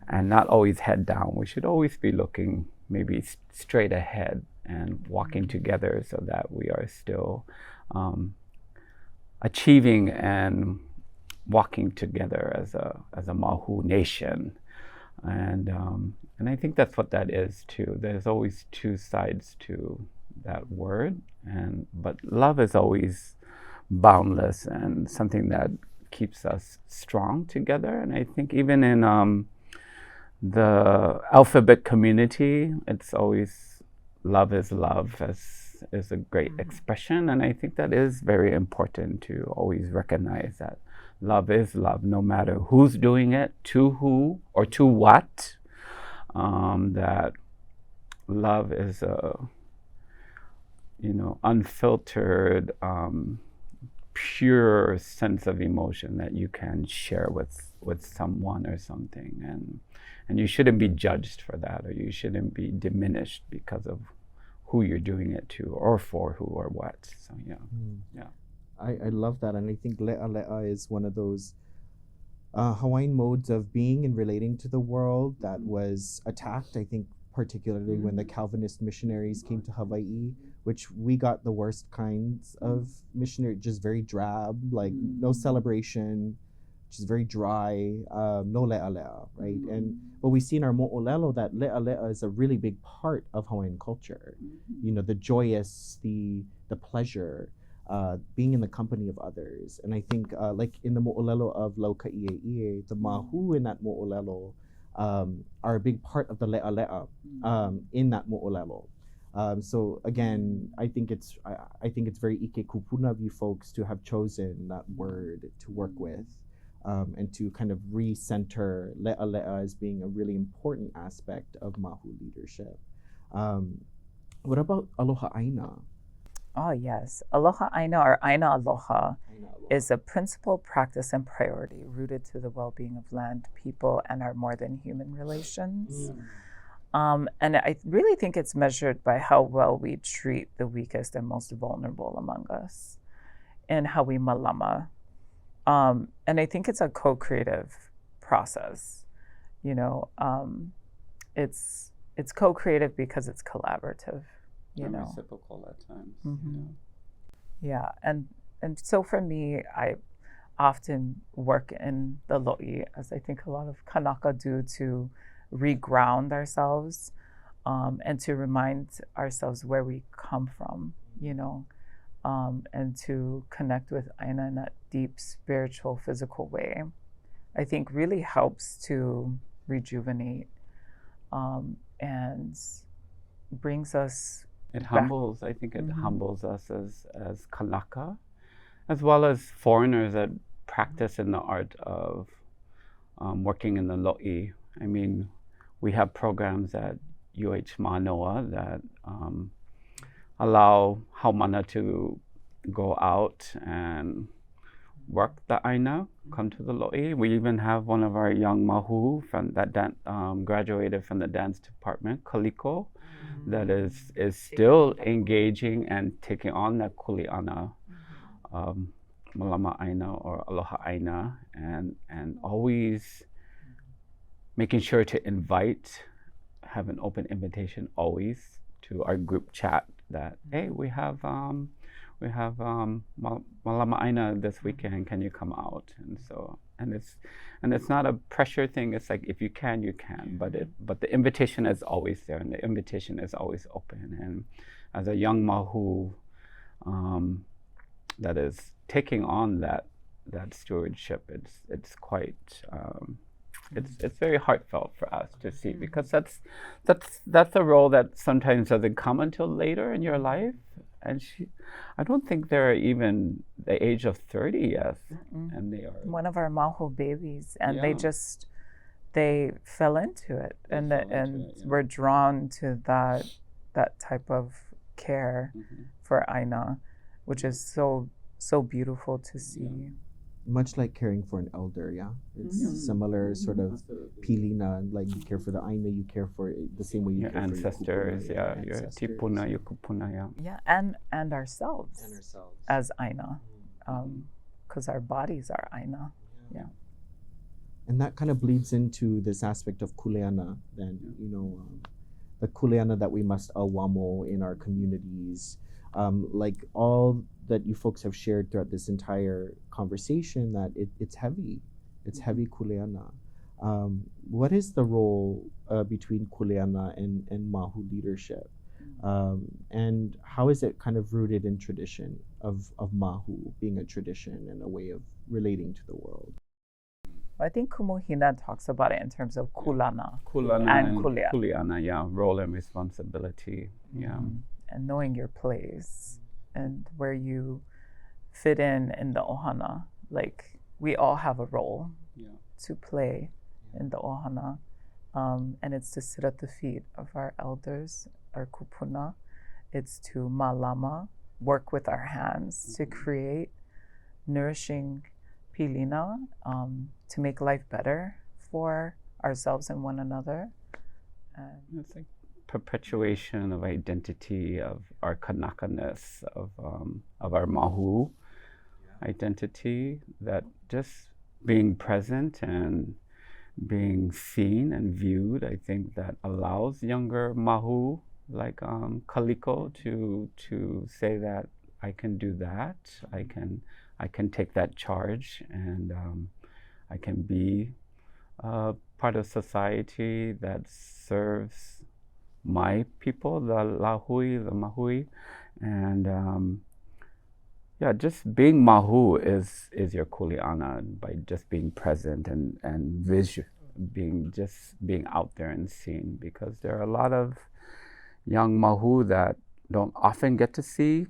and not always head down. We should always be looking maybe straight ahead and walking together so that we are still achieving and walking together as a Māhū nation. And I think that's what that is too. There's always two sides to that word, but love is always boundless and something that keeps us strong together. And I think even in the alphabet community, it's always love is love is a great expression. And I think that is very important to always recognize that love is love, no matter who's doing it, to who, or to what. That love is a, unfiltered, pure sense of emotion that you can share with someone or something, and you shouldn't be judged for that, or you shouldn't be diminished because of who you're doing it to, or for who, or what. So yeah. I love that, and I think leʻaleʻa is one of those Hawaiian modes of being and relating to the world that was attacked, I think, particularly when the Calvinist missionaries came to Hawaii, which we got the worst kinds of missionary, just very drab, like no celebration, just very dry, no leʻaleʻa, right? But we see in our mo'olelo that leʻaleʻa is a really big part of Hawaiian culture. The joyous, the pleasure, being in the company of others. And I think like in the mo'olelo of Laukaʻiʻie, the Māhū in that mo'olelo are a big part of the leʻaleʻa in that mo'olelo. So again, I think it's very ike kupuna of you folks to have chosen that word to work with, and to kind of recenter leʻaleʻa as being a really important aspect of Māhū leadership. What about aloha ʻāina? Oh, yes. Aloha ʻāina, or ʻāina aloha, is a principle, practice, and priority rooted to the well-being of land, people, and our more than human relations. And I really think it's measured by how well we treat the weakest and most vulnerable among us, and how we malama. And I think it's a co-creative process. It's co-creative because it's collaborative. And reciprocal at times. Yeah, and And so for me, I often work in the lo'i, as I think a lot of Kanaka do, to reground ourselves and to remind ourselves where we come from, you know, and to connect with ʻāina in that deep spiritual, physical way, I think really helps to rejuvenate and brings us It back. humbles, I think it humbles us as Kanaka, as well as foreigners that practice in the art of working in the lo'i. I mean, we have programs at UH Manoa that allow haumana to go out and work the ʻāina, come to the lo'i. We even have one of our young Māhū from that graduated from the dance department, Kaliko, that is still engaging and taking on that kuleana, malama ʻāina or aloha ʻāina, and always making sure to have an open invitation always to our group chat that, hey, we have malama ʻāina this weekend, can you come out? And so, and it's not a pressure thing. It's like, if you can, you can, but the invitation is always there, and the invitation is always open. And as a young Māhū that is taking on that stewardship, it's quite it's very heartfelt for us to see, because that's a role that sometimes doesn't come until later in your life. And I don't think they're even the age of 30 yet, and they are one of our Māhū babies, and Yeah. they fell into it, and were drawn to that type of care for ʻāina, which is so beautiful to see. Much like caring for an elder, yeah? It's similar sort of pilina, like you care for the ʻāina, you care for it the same way you your care ancestors, for your tipuna, your kupuna, Yeah, and ourselves as ʻāina, because our bodies are ʻāina. Yeah. And that kind of bleeds into this aspect of kuleana, then, you know, the kuleana that we must awamo in our communities. Like all that you folks have shared throughout this entire conversation, that it's heavy. It's heavy kuleana. What is the role between kuleana and Māhū leadership? And how is it kind of rooted in tradition of Māhū being a tradition and a way of relating to the world? I think Kumuhina talks about it in terms of kulana and kuleana. kuleana, yeah, role and responsibility, yeah. And knowing your place and where you fit in the ʻohana. Like, we all have a role to play in the ʻohana, and it's to sit at the feet of our elders, our kupuna. It's to malama, work with our hands to create nourishing pilina, to make life better for ourselves and one another. It's like perpetuation of identity, of our Kanaka-ness, of our Māhū identity, that just being present and being seen and viewed, I think that allows younger Māhū like Kaliko to say that I can do that, I can take that charge, and I can be part of society that serves my people, the lahui, the mahui, and just being Māhū is your kuleana, by just being present and visual, being out there and seen, because there are a lot of young Māhū that don't often get to see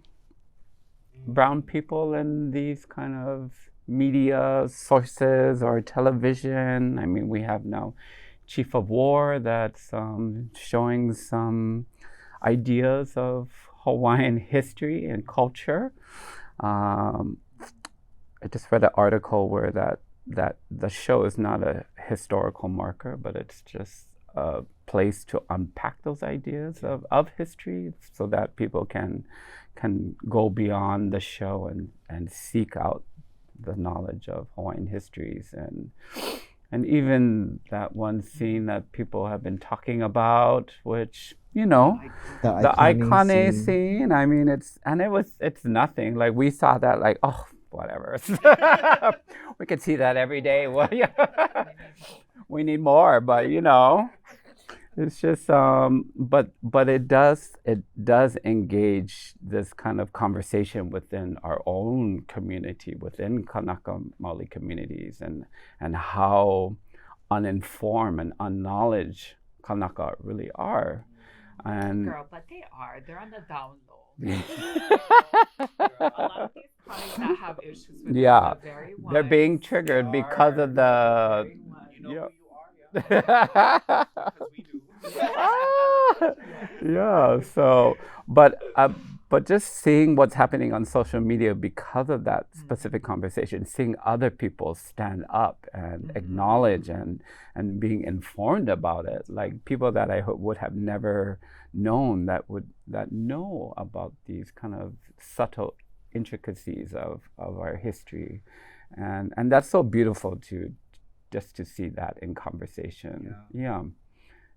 brown people in these kind of media sources or television. I mean, we have now Chief of War that's showing some ideas of Hawaiian history and culture. I just read an article where that the show is not a historical marker, but it's just a place to unpack those ideas of history, so that people can go beyond the show and seek out the knowledge of Hawaiian histories. And even that one scene that people have been talking about, which you know, the iconic scene. scene. I mean, it's nothing. Like we saw that, like, oh, whatever. We could see that every day. Well, yeah. We need more, but you know, it's just but it does engage this kind of conversation within our own community, within Kanaka Maoli communities, and how uninformed and unknowledge Kanaka really are. And Girl, but they're on the down low. A lot of these clients that have issues with yeah, the very they're being triggered because of the yeah. So, but just seeing what's happening on social media because of that specific conversation, seeing other people stand up and acknowledge and being informed about it, like people that I would have never known that know about these kind of subtle intricacies of our history, and that's so beautiful just to see that in conversation. Yeah.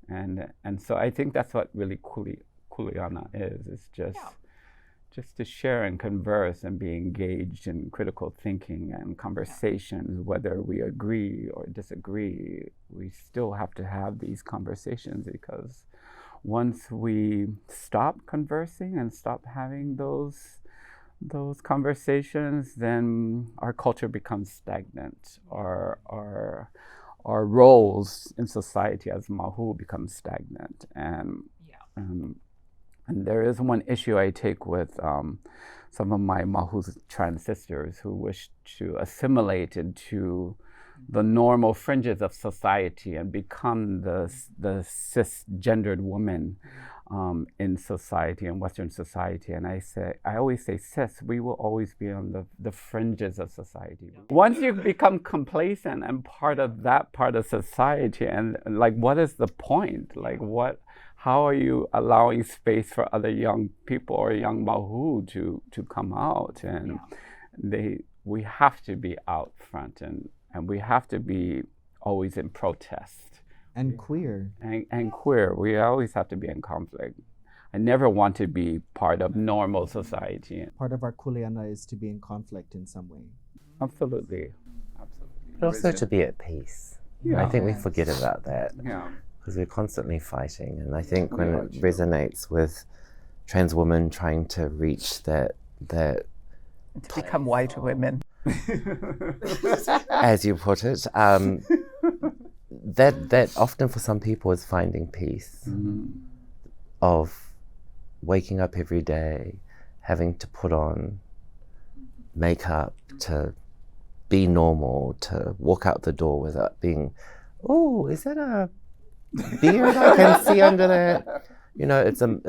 And so I think that's what really kuleana is. It's just to share and converse and be engaged in critical thinking and conversations, whether we agree or disagree. We still have to have these conversations, because once we stop conversing and stop having those conversations, then our culture becomes stagnant. Our roles in society as Māhū become stagnant. And there is one issue I take with some of my Māhū trans sisters who wish to assimilate into the normal fringes of society and become the cisgendered woman in society, in Western society. And I always say, sis, we will always be on the fringes of society. Once you become complacent and part of that part of society, and like, what is the point? Like, how are you allowing space for other young people or young Māhū to come out? And we have to be out front, and we have to be always in protest. And queer. And queer. We always have to be in conflict. I never want to be part of normal society. Part of our kuleana is to be in conflict in some way. Absolutely. But also to be at peace. Yeah. I think we forget about that. Yeah. Because we're constantly fighting. And I think when it resonates with trans women trying to reach that to become white women. As you put it, that often for some people is finding peace, of waking up every day, having to put on makeup, to be normal, to walk out the door without being, oh, is that a beard I can see under there? You know, it's some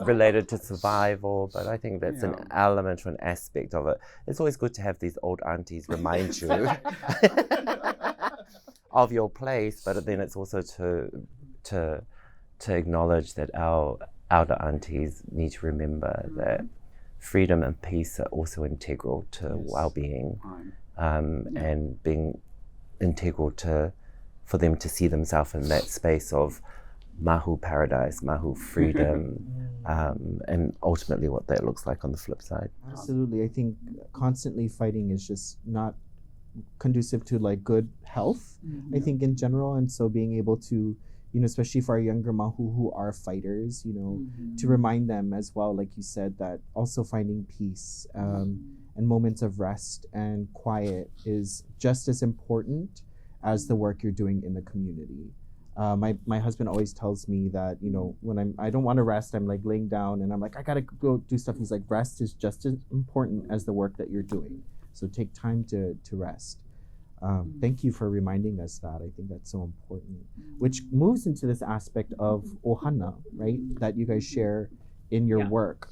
related to survival, but I think that's an element or an aspect of it. It's always good to have these old aunties remind you of your place, but then it's also to acknowledge that our elder aunties need to remember that freedom and peace are also integral to well-being, and being integral for them to see themselves in that space of Māhū paradise, Māhū freedom, and ultimately what that looks like on the flip side. Absolutely. I think constantly fighting is just not conducive to like good health, I think, in general. And so being able to, especially for our younger Māhū who are fighters, to remind them as well, like you said, that also finding peace and moments of rest and quiet is just as important as the work you're doing in the community. My husband always tells me that, when I don't want to rest, I'm like laying down and I'm like, I gotta go do stuff. He's like, rest is just as important as the work that you're doing. So take time to rest. Thank you for reminding us that. I think that's so important, which moves into this aspect of ʻohana, right? That you guys share in your work.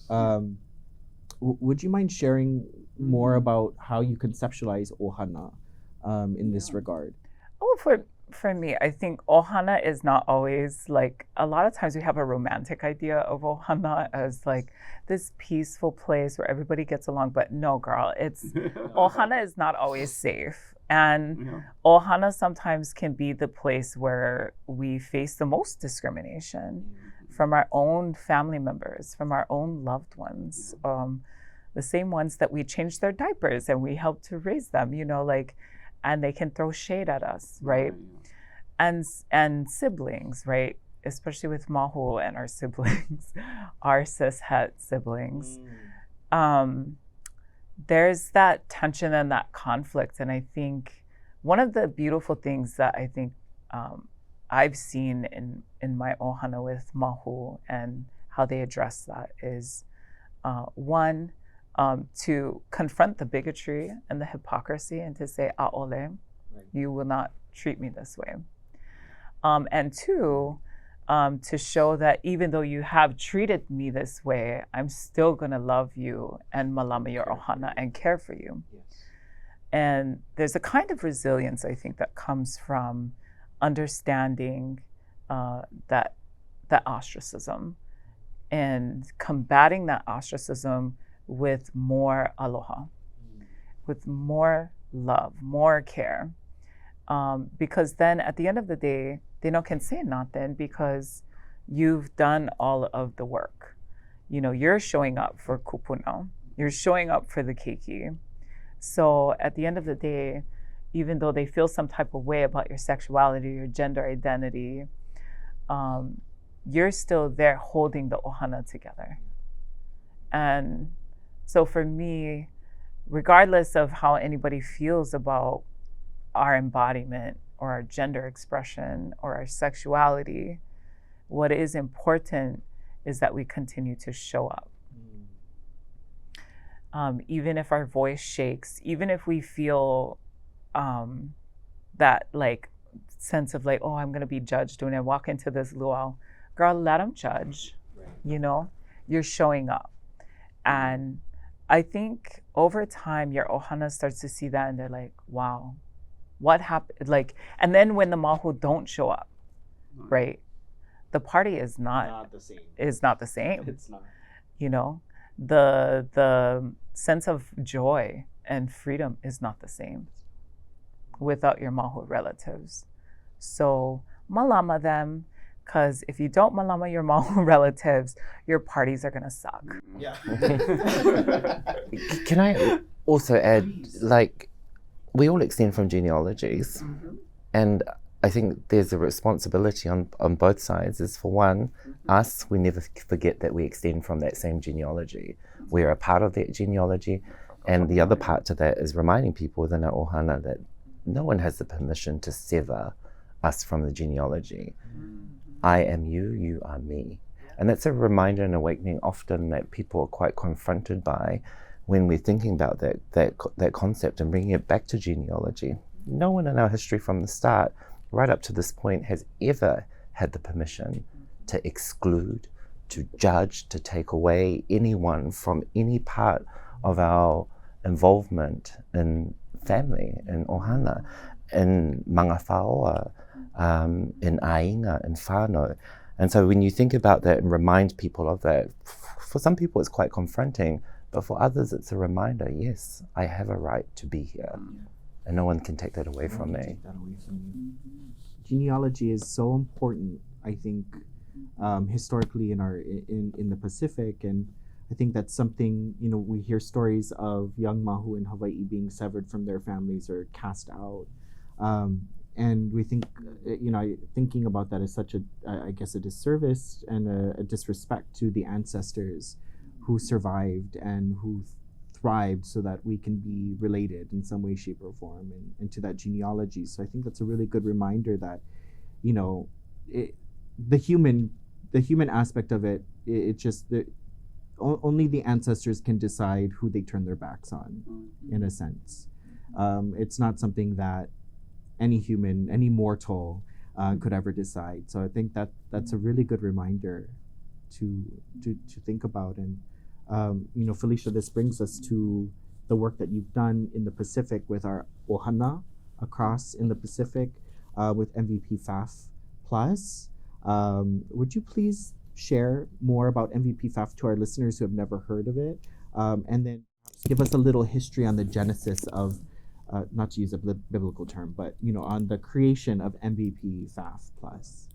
Would you mind sharing more about how you conceptualize ʻohana in this regard? Oh, for me, I think ʻohana is not always like, a lot of times we have a romantic idea of ʻohana as like this peaceful place where everybody gets along, but no, girl, ʻohana is not always safe. And ʻohana sometimes can be the place where we face the most discrimination from our own family members, from our own loved ones, the same ones that we changed their diapers and we helped to raise them, you know, like, and they can throw shade at us, right? And siblings, right? Especially with Māhū and our siblings, our cis-het siblings. There's that tension and that conflict. And I think one of the beautiful things that I think I've seen in my ʻohana with Māhū and how they address that is one, to confront the bigotry and the hypocrisy and to say, ʻaʻole, you will not treat me this way. And two, to show that even though you have treated me this way, I'm still going to love you and malama your ʻohana and care for you. Yes. And there's a kind of resilience, I think, that comes from understanding that ostracism and combating that ostracism with more aloha, with more love, more care. Because then at the end of the day, they no can say nothing because you've done all of the work. You know, you're showing up for kupuna, you're showing up for the keiki. So at the end of the day, even though they feel some type of way about your sexuality, your gender identity, you're still there holding the ʻohana together. And so for me, regardless of how anybody feels about our embodiment or our gender expression or our sexuality, what is important is that we continue to show up. Even if our voice shakes, even if we feel that like sense of like, oh, I'm gonna be judged when I walk into this luau. Girl, let them judge, you know? You're showing up. And I think over time, your ʻohana starts to see that and they're like, wow, what happened? Like, and then when the Māhū don't show up, right? The party is not the same. Is not the same. It's not. You know, the sense of joy and freedom is not the same without your Māhū relatives. So malama them, because if you don't malama your Māhū relatives, your parties are gonna suck. Yeah. Can I also add, like, we all extend from genealogies, and I think there's a responsibility on both sides. Is for one, us, we never forget that we extend from that same genealogy. We're a part of that genealogy, and the other part to that is reminding people within our ʻohana that no one has the permission to sever us from the genealogy. I am you, you are me. And that's a reminder and awakening often that people are quite confronted by when we're thinking about that concept and bringing it back to genealogy. No one in our history from the start, right up to this point, has ever had the permission to exclude, to judge, to take away anyone from any part of our involvement in family, in ʻohana, in mga whaoa, in ʻāina, in whānau. And so when you think about that and remind people of that, for some people it's quite confronting, but for others it's a reminder, yes, I have a right to be here. And no one can take that away from me. Genealogy is so important, I think, historically in the Pacific, and I think that's something, you know, we hear stories of young Māhū in Hawaiʻi being severed from their families or cast out. And we think, you know, thinking about that is such a, I guess, a disservice and a disrespect to the ancestors who survived and who thrived so that we can be related in some way, shape, or form and to that genealogy. So I think that's a really good reminder that, you know, the human aspect of it, only the ancestors can decide who they turn their backs on, in a sense. It's not something that any human, any mortal could ever decide. So I think that's a really good reminder to think about. And you know, Phylesha, this brings us to the work that you've done in the Pacific with our ʻohana across in the Pacific with MVPFAFF Plus. Would you please share more about MVPFAFF to our listeners who have never heard of it? And then give us a little history on the genesis of, not to use a biblical term, but, you know, on the creation of MVPFAFF Plus.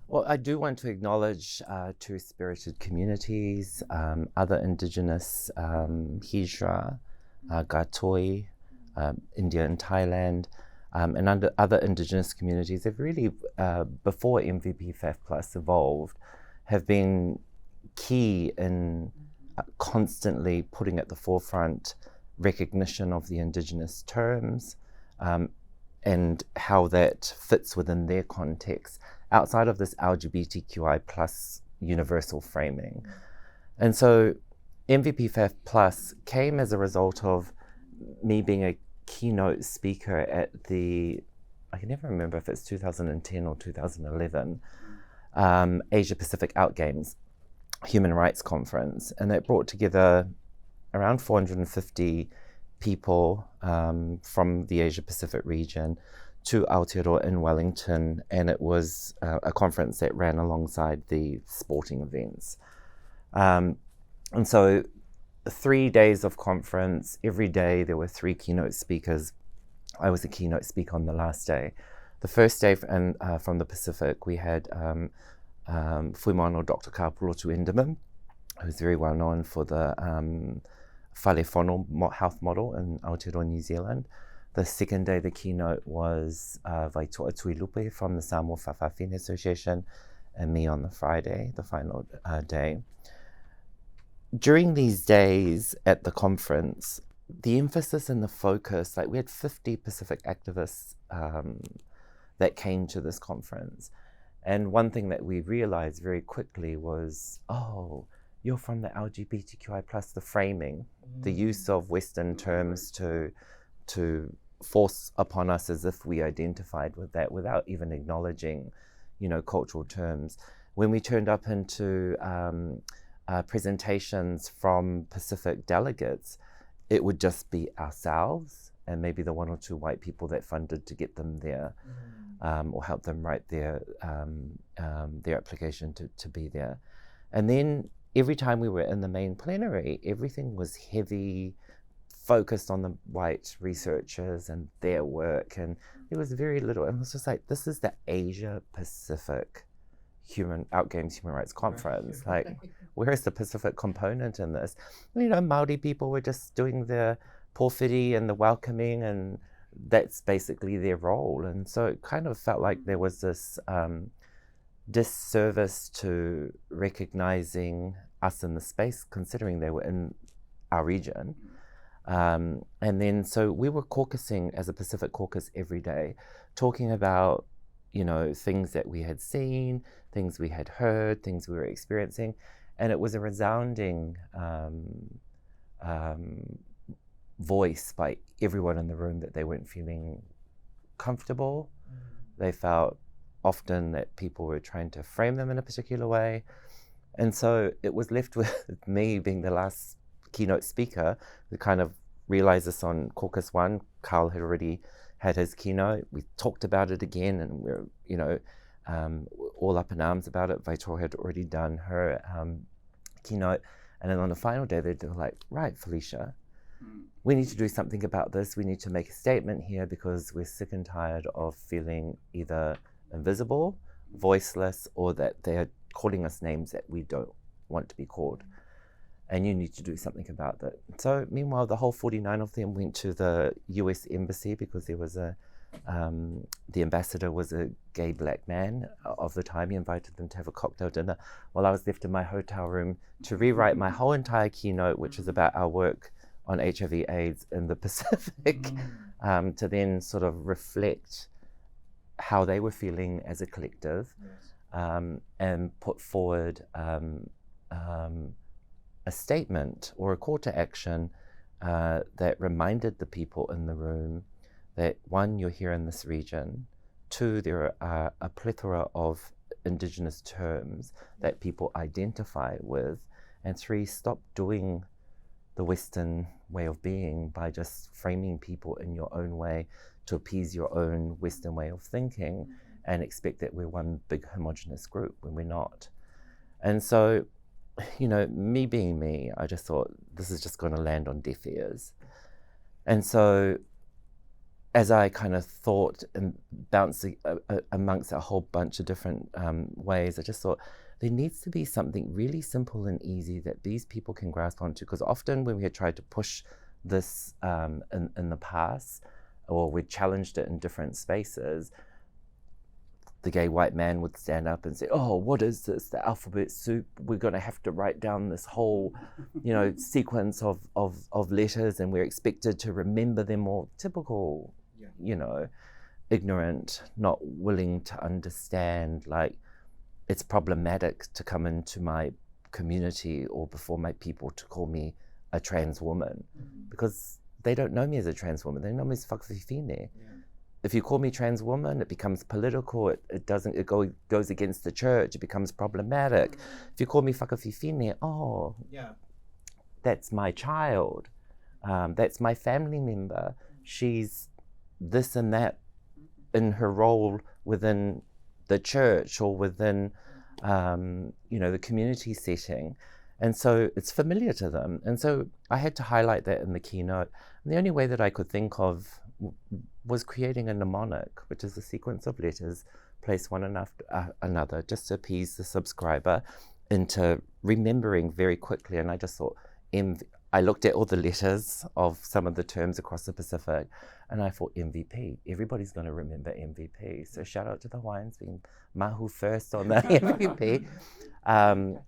Well, I do want to acknowledge two-spirited communities, other Indigenous Hijra, Gatoi, India and Thailand, and other Indigenous communities have really, before MVPFAFF Plus evolved, have been key in constantly putting at the forefront recognition of the Indigenous terms and how that fits within their context outside of this LGBTQI plus universal framing. And so MVPFAFF Plus came as a result of me being a keynote speaker at I can never remember if it's 2010 or 2011, Asia Pacific Out Games Human Rights Conference. And that brought together around 450 people from the Asia Pacific region to Aotearoa in Wellington, and it was a conference that ran alongside the sporting events. And so 3 days of conference, every day there were 3 keynote speakers. I was a keynote speaker on the last day. The first day from the Pacific, we had Fuimano Dr. Kapulotu Enderman, who's very well known for the whalefono health model in Aotearoa, New Zealand. The second day, the keynote was Vaitoa Tuilupe from the Samoa Whawhawhine Association, and me on the Friday, the final day. During these days at the conference, the emphasis and the focus, like we had 50 Pacific activists that came to this conference. And one thing that we realized very quickly was, oh, you're from the LGBTQI plus, the framing, the use of Western terms to force upon us as if we identified with that without even acknowledging, cultural terms. When we turned up into presentations from Pacific delegates, it would just be ourselves and maybe the 1 or 2 white people that funded to get them there, or help them write their application to be there. And then every time we were in the main plenary, everything was heavy, focused on the white researchers and their work, and there was very little. And it was just like, this is the Asia Pacific Outgames Human Rights Conference. Like, where is the Pacific component in this? Māori people were just doing the porphyry and the welcoming, and that's basically their role. And so it kind of felt like there was this disservice to recognizing us in the space, considering they were in our region. And then so we were caucusing as a Pacific caucus every day, talking about, things that we had seen, things we had heard, things we were experiencing. And it was a resounding voice by everyone in the room that they weren't feeling comfortable. They felt often that people were trying to frame them in a particular way. And so it was left with me being the last keynote speaker. We kind of realized this on Caucus 1. Carl had already had his keynote. We talked about it again, and we were, all up in arms about it. Vaitoa had already done her keynote. And then on the final day, they were like, right, Phylesha, we need to do something about this. We need to make a statement here because we're sick and tired of feeling either invisible, voiceless, or that they're calling us names that we don't want to be called. And you need to do something about that. So meanwhile, the whole 49 of them went to the US embassy because there was the ambassador was a gay black man of the time. He invited them to have a cocktail dinner while I was left in my hotel room to rewrite my whole entire keynote, which is about our work on HIV/AIDS in the Pacific, to then sort of reflect how they were feeling as a collective, and put forward a statement or a call to action that reminded the people in the room that 1, you're here in this region, 2, there are a plethora of Indigenous terms that people identify with, and 3, stop doing the Western way of being by just framing people in your own way to appease your own Western way of thinking and expect that we're one big homogenous group when we're not. And so, me being me, I just thought this is just going to land on deaf ears. And so as I kind of thought and bounced amongst a whole bunch of different ways, I just thought there needs to be something really simple and easy that these people can grasp onto, because often when we had tried to push this in the past, or we challenged it in different spaces, the gay white man would stand up and say, oh, what is this, the alphabet soup? We're going to have to write down this whole, sequence of letters, and we're expected to remember them all. Typical, ignorant, not willing to understand, like, it's problematic to come into my community or before my people to call me a trans woman, because they don't know me as a trans woman. They know me as whakawhiwhine. If you call me trans woman, it becomes political. It goes against the church. It becomes problematic. If you call me whakawhiwhine, that's my child. That's my family member. She's this and that in her role within the church or within, the community setting. And so it's familiar to them. And so I had to highlight that in the keynote. And the only way that I could think of was creating a mnemonic, which is a sequence of letters placed one after another, just to appease the subscriber into remembering very quickly. And I just thought, I looked at all the letters of some of the terms across the Pacific, and I thought MVP. Everybody's going to remember MVP. So shout out to the Hawaiians being Māhū first on the MVP. And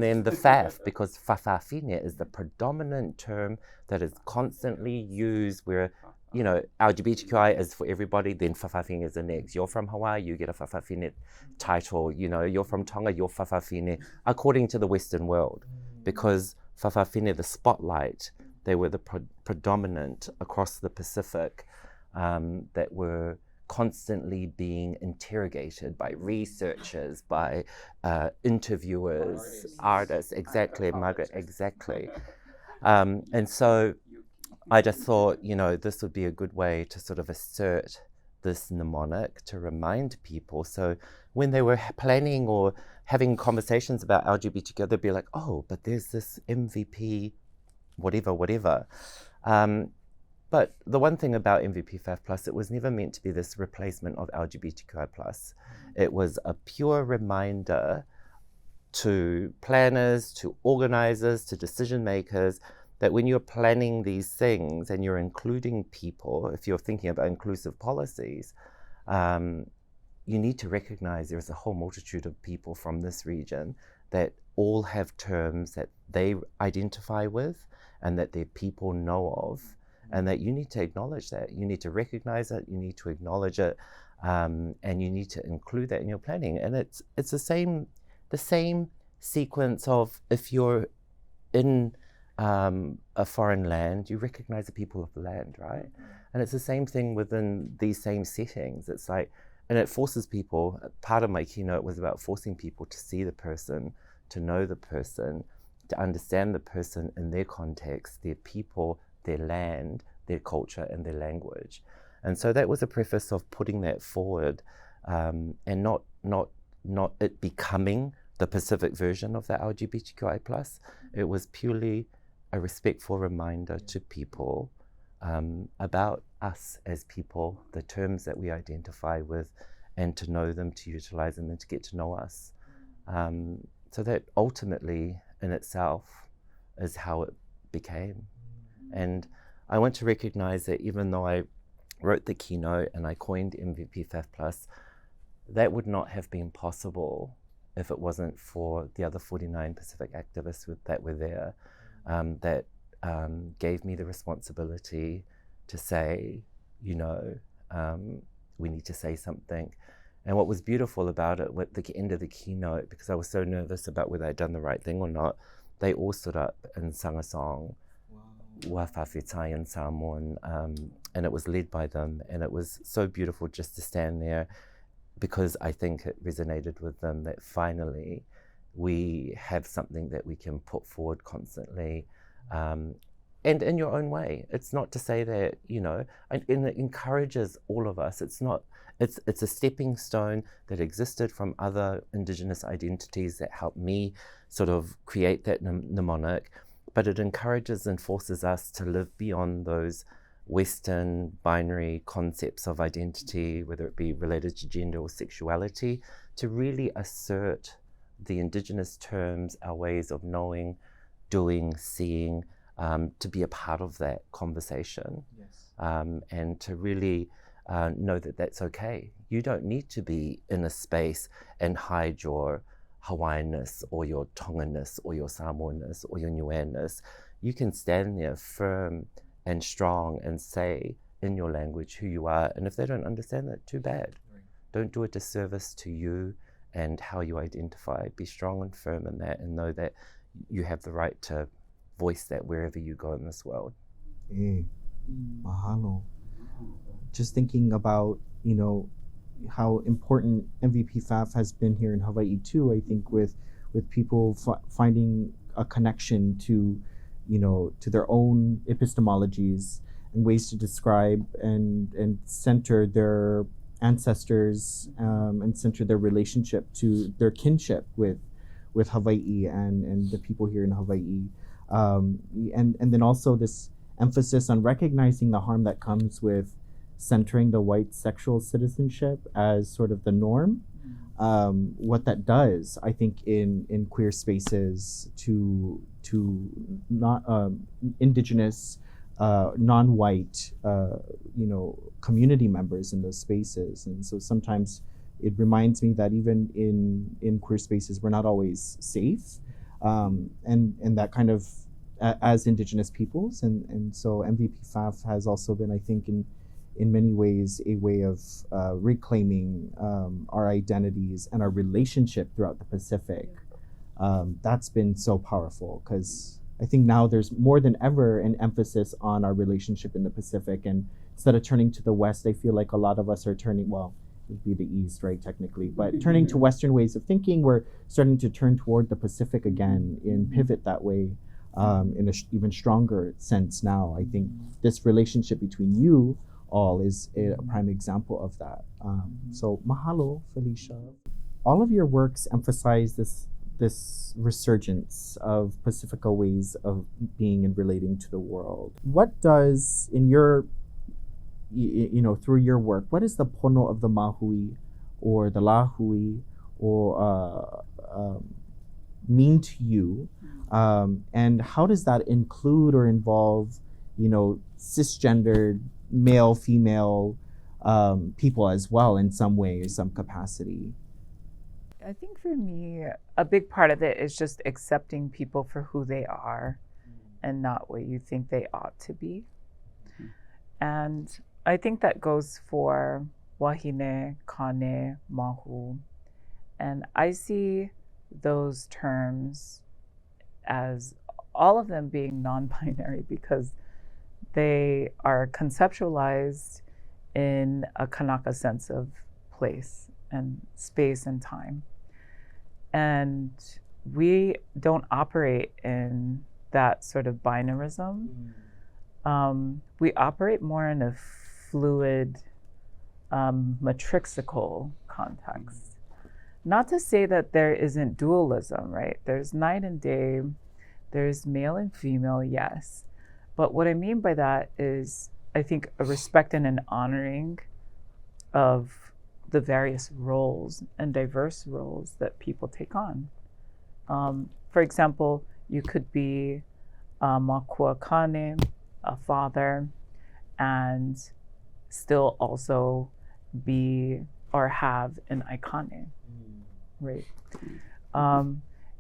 then the FAF, because whawhawhine is the predominant term that is constantly used where, LGBTQI is for everybody, then whawhawhine is the next. You're from Hawaii, you get a whawhawhine title. You're from Tonga, you're whawhawhine, according to the Western world. Because whawhawhine, the spotlight, they were the predominant across the Pacific that were constantly being interrogated by researchers, by interviewers, artists, exactly, Margaret, exactly. And so I just thought, this would be a good way to sort of assert this mnemonic to remind people. So when they were planning or having conversations about LGBTQ, they'd be like, oh, but there's this MVP, whatever. But the one thing about MVPFAFF+, it was never meant to be this replacement of LGBTQI+. It was a pure reminder to planners, to organizers, to decision makers, that when you're planning these things and you're including people, if you're thinking about inclusive policies, you need to recognize there's a whole multitude of people from this region that all have terms that they identify with and that their people know of, and that you need to acknowledge that. You need to recognize it, you need to acknowledge it, and you need to include that in your planning. And it's the same sequence of if you're in a foreign land, you recognize the people of the land, right? And it's the same thing within these same settings. It's like, and it forces people, part of my keynote was about forcing people to see the person, to know the person, to understand the person in their context, their people, their land, their culture, and their language. And so that was a preface of putting that forward, and not it becoming the Pacific version of the LGBTQI+. It was purely a respectful reminder to people about us as people, the terms that we identify with, and to know them, to utilize them, and to get to know us. So that ultimately in itself is how it became. And I want to recognize that even though I wrote the keynote and I coined MVPFAFF+, that would not have been possible if it wasn't for the other 49 Pacific activists that were there, that gave me the responsibility to say, we need to say something. And what was beautiful about it, at the end of the keynote, because I was so nervous about whether I'd done the right thing or not, they all stood up and sang a song, Whawhawhitai and Samoan, and it was led by them. And it was so beautiful just to stand there, because I think it resonated with them that finally we have something that we can put forward constantly, and in your own way. It's not to say that, and it encourages all of us. It's a stepping stone that existed from other Indigenous identities that helped me sort of create that mnemonic, but it encourages and forces us to live beyond those Western binary concepts of identity, whether it be related to gender or sexuality, to really assert the Indigenous terms, our ways of knowing, doing, seeing, to be a part of that conversation. Yes. And to really know that that's okay. You don't need to be in a space and hide your Hawaiian-ness or your Tongan-ness or your Samoan-ness or your Niue-ness. You can stand there firm and strong and say in your language who you are. And if they don't understand that, too bad. Right. Don't do a disservice to you and how you identify. Be strong and firm in that and know that you have the right to voice that wherever you go in this world. Mahalo. Just thinking about, you know, how important MVPFAFF has been here in Hawaii too, I think with people finding a connection to, you know, to their own epistemologies and ways to describe and center their ancestors and center their relationship to their kinship with Hawaii and the people here in Hawaii. And then also this emphasis on recognizing the harm that comes with centering the white sexual citizenship as sort of the norm. What that does, I think, in queer spaces to not Indigenous, non-white, you know, community members in those spaces. And so sometimes it reminds me that even in queer spaces, we're not always safe, and that kind of as Indigenous peoples. And so MVPFAFF has also been, I think, in many ways, a way of reclaiming our identities and our relationship throughout the Pacific. That's been so powerful because I think now there's more than ever an emphasis on our relationship in the Pacific. And instead of turning to the West, I feel like a lot of us are turning, well, it would be the East, right, technically, but turning to Western ways of thinking, we're starting to turn toward the Pacific again and pivot that way in an even stronger sense now. I think this relationship between you all is a prime example of that. So mahalo, Phylesha. All of your works emphasize this resurgence of Pacifica ways of being and relating to the world. What does, in your, you know, through your work, what is the pono of the mahui or the lahui or mean to you? And how does that include or involve, you know, cisgendered male, female people as well in some way, some capacity? I think for me, a big part of it is just accepting people for who they are and not what you think they ought to be. And I think that goes for wahine, kane, māhū. And I see those terms as all of them being non-binary because they are conceptualized in a Kanaka sense of place and space and time. And we don't operate in that sort of binarism. We operate more in a fluid, matrixical context. Not to say that there isn't dualism, right? There's night and day, there's male and female, yes. But what I mean by that is, I think, a respect and an honoring of the various roles and diverse roles that people take on. For example, you could be a makua kane, a father, and still also be or have an aikane, right?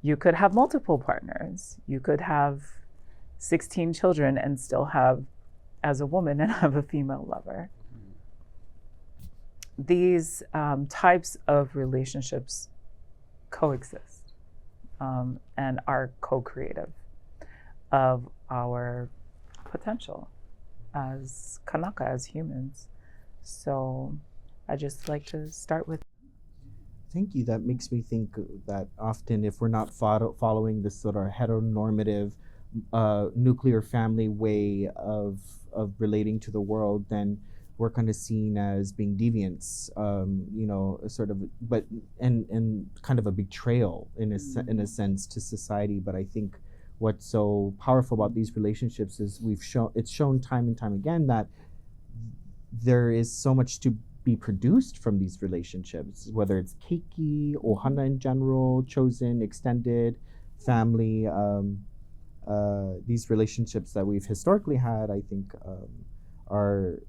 You could have multiple partners. You could have 16 children and still have, as a woman, and have a female lover. These types of relationships coexist and are co-creative of our potential as Kanaka, as humans. So I just like to start with. Thank you. That makes me think that often if we're not following this sort of heteronormative nuclear family way of relating to the world, then we're kind of seen as being deviants, you know, sort of, and kind of a betrayal in a sense to society. But I think what's so powerful about these relationships is it's shown time and time again that there is so much to be produced from these relationships, whether it's keiki, ʻohana in general, chosen, extended, family. These relationships that we've historically had, I think, are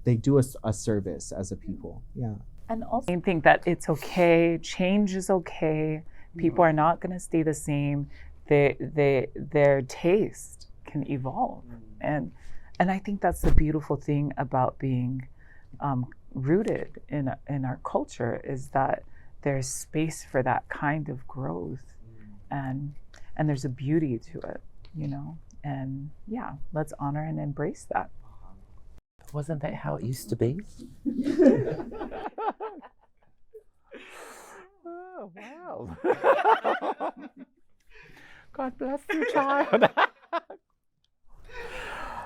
they do us a service as a people. Yeah. And also, I think that it's okay. Change is okay. People are not going to stay the same. Their taste can evolve, and I think that's the beautiful thing about being rooted in our culture, is that there's space for that kind of growth, and there's a beauty to it, you know. And yeah, let's honor and embrace that. Wasn't that how it used to be? Oh, wow. God bless you, child.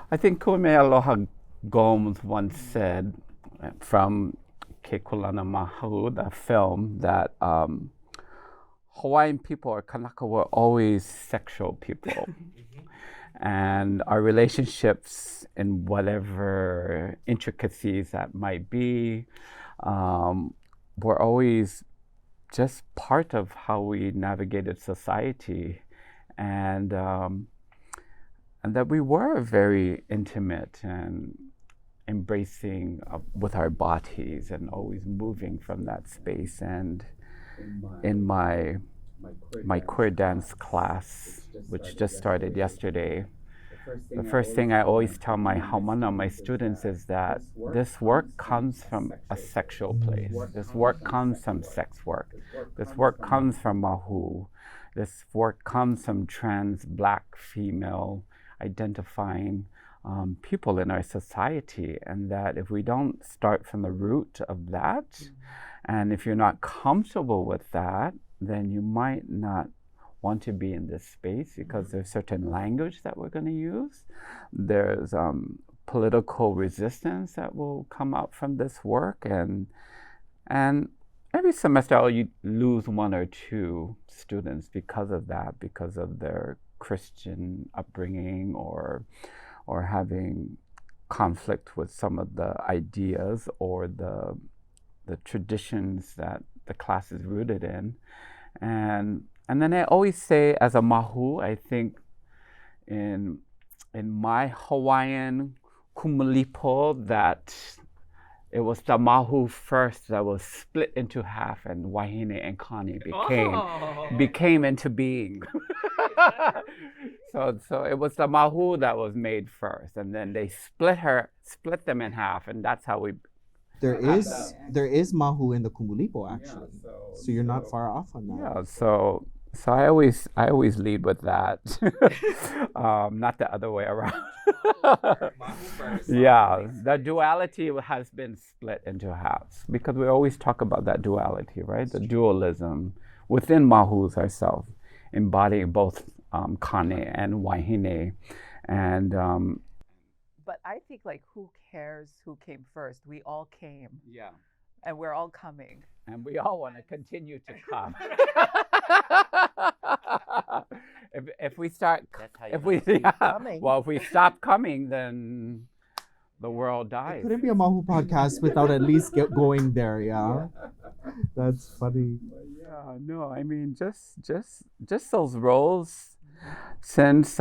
I think Kuleana Gomes once said from Ke Kulana Māhū, the film, that Hawaiian people or Kanaka were always sexual people. And our relationships, in whatever intricacies that might be, were always just part of how we navigated society, and that we were very intimate and embracing with our bodies and always moving from that space. And in my queer dance class, which just started yesterday, the first thing I always tell my haumana, my students, is that this work comes from a sexual place. This work comes from sex work. This work comes from Māhū. This work comes from trans, Black, female, identifying people in our society. And that if we don't start from the root of that, and if you're not comfortable with that, then you might not want to be in this space, because there's certain language that we're going to use. There's political resistance that will come out from this work, and every semester I'll lose one or two students because of that, because of their Christian upbringing or having conflict with some of the ideas or the traditions that the class is rooted in. And then I always say, as a Māhū, I think in my Hawaiian kumulipo, that it was the Māhū first that was split into half, and wahine and kani became into being. So it was the Māhū that was made first, and then they split them in half, and that's how we. There is Māhū in the kumulipo, actually. Yeah, so you're not far off on that. Yeah, so I always lead with that, not the other way around. Yeah, the duality has been split into halves, because we always talk about that duality, right? The dualism within Māhūs ourselves, embodying both kane and wahine, and. But I think, like, who cares who came first? We all came. Yeah. And we're all coming. And we all want to continue to come. if we start, if we stop coming, then the world dies. It couldn't be a Māhū podcast without at least going there. Yeah. That's funny. Yeah. No, I mean, just those roles since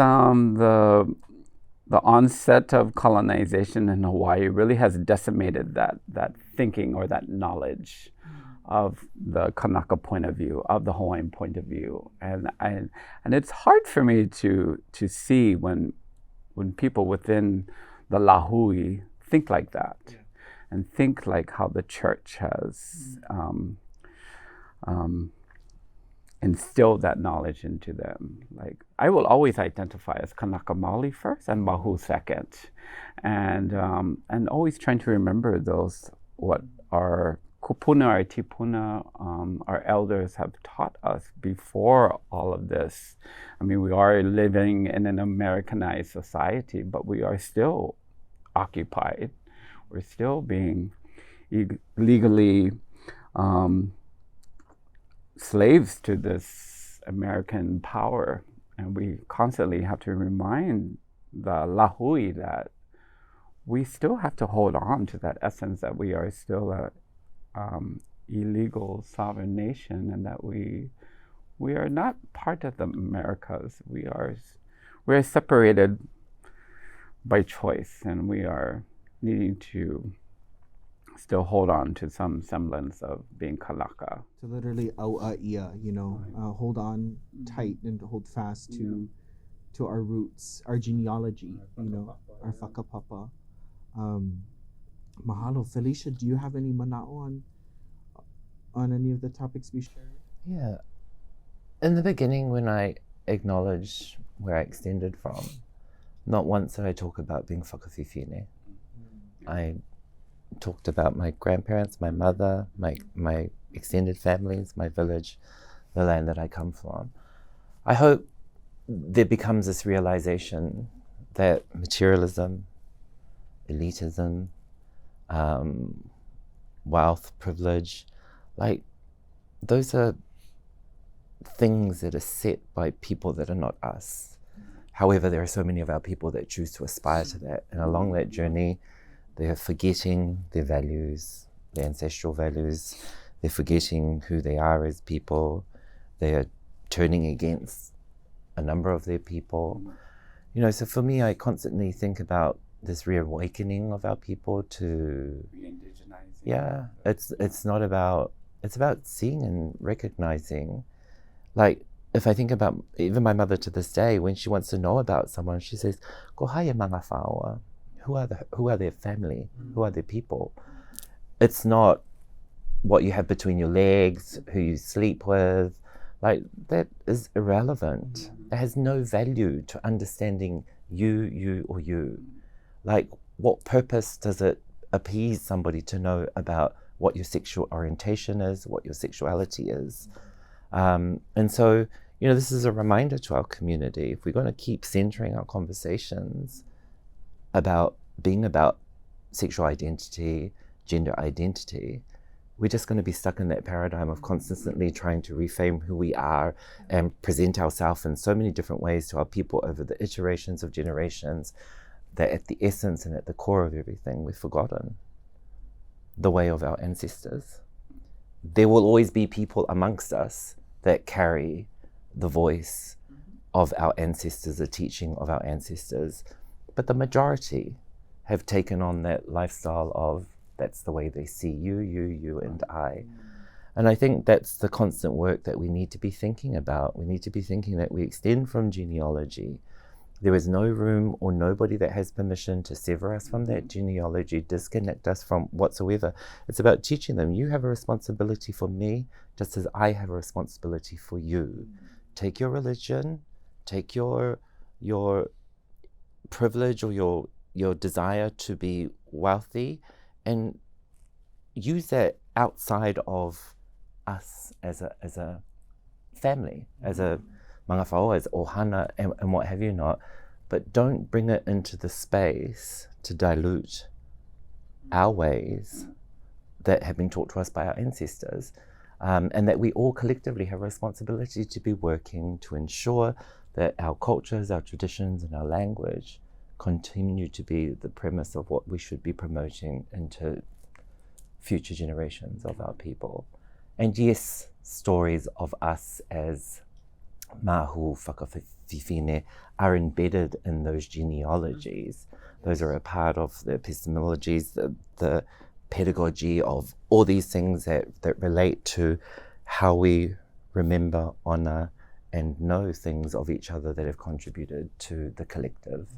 the onset of colonization in Hawaii really has decimated that thinking or that knowledge of the Kanaka point of view, of the Hawaiian point of view, and it's hard for me to see when people within the Lahui think like that, and think like how the church has instilled that knowledge into them. Like, I will always identify as Kanaka Maoli first and Māhū second, and always trying to remember those, what our kupuna, our tipuna, our elders have taught us before all of this. I mean, we are living in an Americanized society, but we are still occupied. We're still being legally slaves to this American power And we constantly have to remind the lahui that we still have to hold on to that essence that we are still a illegal sovereign nation, and that we are not part of the Americas. We're separated by choice, and we are needing to still hold on to some semblance of being Kanaka. To literally ʻāina, you know, hold on tight and hold fast to our roots, our genealogy, you know, our whakapapa. Mahalo. Phylesha, do you have any mana'o on any of the topics we shared? Yeah. In the beginning, when I acknowledged where I extended from, not once did I talk about being whakawhiwhine. I talked about my grandparents, my mother, my extended families, my village, the land that I come from. I hope there becomes this realization that materialism, elitism, wealth, privilege, like those are things that are set by people that are not us. However, there are so many of our people that choose to aspire to that, and along that journey they're forgetting their values, their ancestral values, they're forgetting who they are as people, they are turning against a number of their people. You know, so for me, I constantly think about this reawakening of our people to Re-indigenizing. Yeah, it's not about, it's about seeing and recognizing. Like, if I think about even my mother to this day, when she wants to know about someone, she says, "Ko haia mga whaoa." Who are their family? Who are their people? It's not what you have between your legs, who you sleep with. Like, that is irrelevant. It has no value to understanding you, or you. Like, what purpose does it appease somebody to know about what your sexual orientation is, what your sexuality is? And so, you know, this is a reminder to our community. If we're going to keep centering our conversations about being about sexual identity, gender identity, we're just going to be stuck in that paradigm of constantly trying to reframe who we are and present ourselves in so many different ways to our people over the iterations of generations, that at the essence and at the core of everything, we've forgotten the way of our ancestors. There will always be people amongst us that carry the voice of our ancestors, the teaching of our ancestors, but the majority have taken on that lifestyle of that's the way they see you and I. And I think that's the constant work that we need to be thinking about. We need to be thinking that we extend from genealogy. There is no room or nobody that has permission to sever us from that genealogy, disconnect us from whatsoever. It's about teaching them, you have a responsibility for me, just as I have a responsibility for you. Take your religion, take your privilege or your desire to be wealthy, and use that outside of us as a family, as a mga whaoa, as ʻohana, and what have you not, but don't bring it into the space to dilute our ways that have been taught to us by our ancestors, and that we all collectively have a responsibility to be working to ensure that our cultures, our traditions, and our language continue to be the premise of what we should be promoting into future generations of our people. And yes, stories of us as Māhū whakawhiwhine are embedded in those genealogies. Those are a part of the epistemologies, the pedagogy of all these things that relate to how we remember, honor, and know things of each other that have contributed to the collective.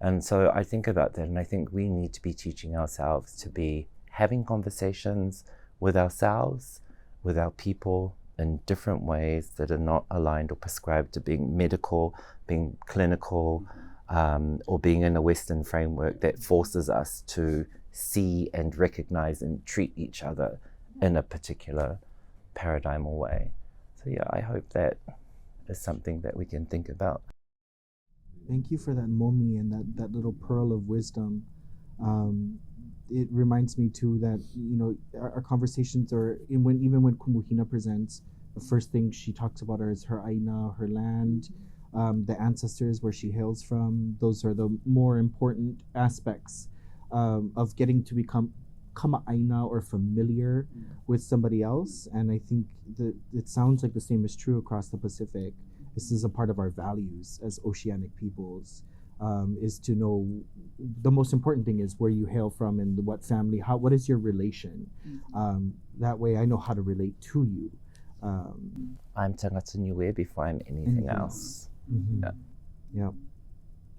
And so I think about that, and I think we need to be teaching ourselves to be having conversations with ourselves, with our people, in different ways that are not aligned or prescribed to being medical, being clinical, or being in a Western framework that forces us to see and recognize and treat each other in a particular paradigm or way. So yeah, I hope that is something that we can think about. Thank you for that momi and that little pearl of wisdom. It reminds me too that, you know, our conversations are, even when Kumuhina presents, the first thing she talks about is her ʻāina, her land, the ancestors, where she hails from. Those are the more important aspects of getting to become ʻāina or familiar with somebody else. And I think that it sounds like the same is true across the Pacific. This is a part of our values as oceanic peoples, is to know the most important thing is where you hail from and what family, what is your relation. That way I know how to relate to you. I'm tangata Niue before I'm anything else. Yeah.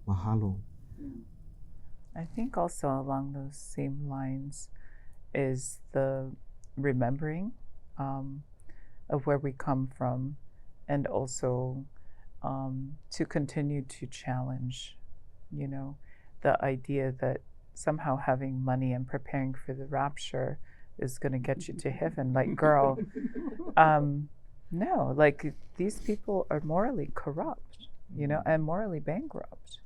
Mahalo. I think also along those same lines is the remembering of where we come from, and also to continue to challenge, the idea that somehow having money and preparing for the rapture is going to get you to heaven. Like, girl, no, like these people are morally corrupt, and morally bankrupt.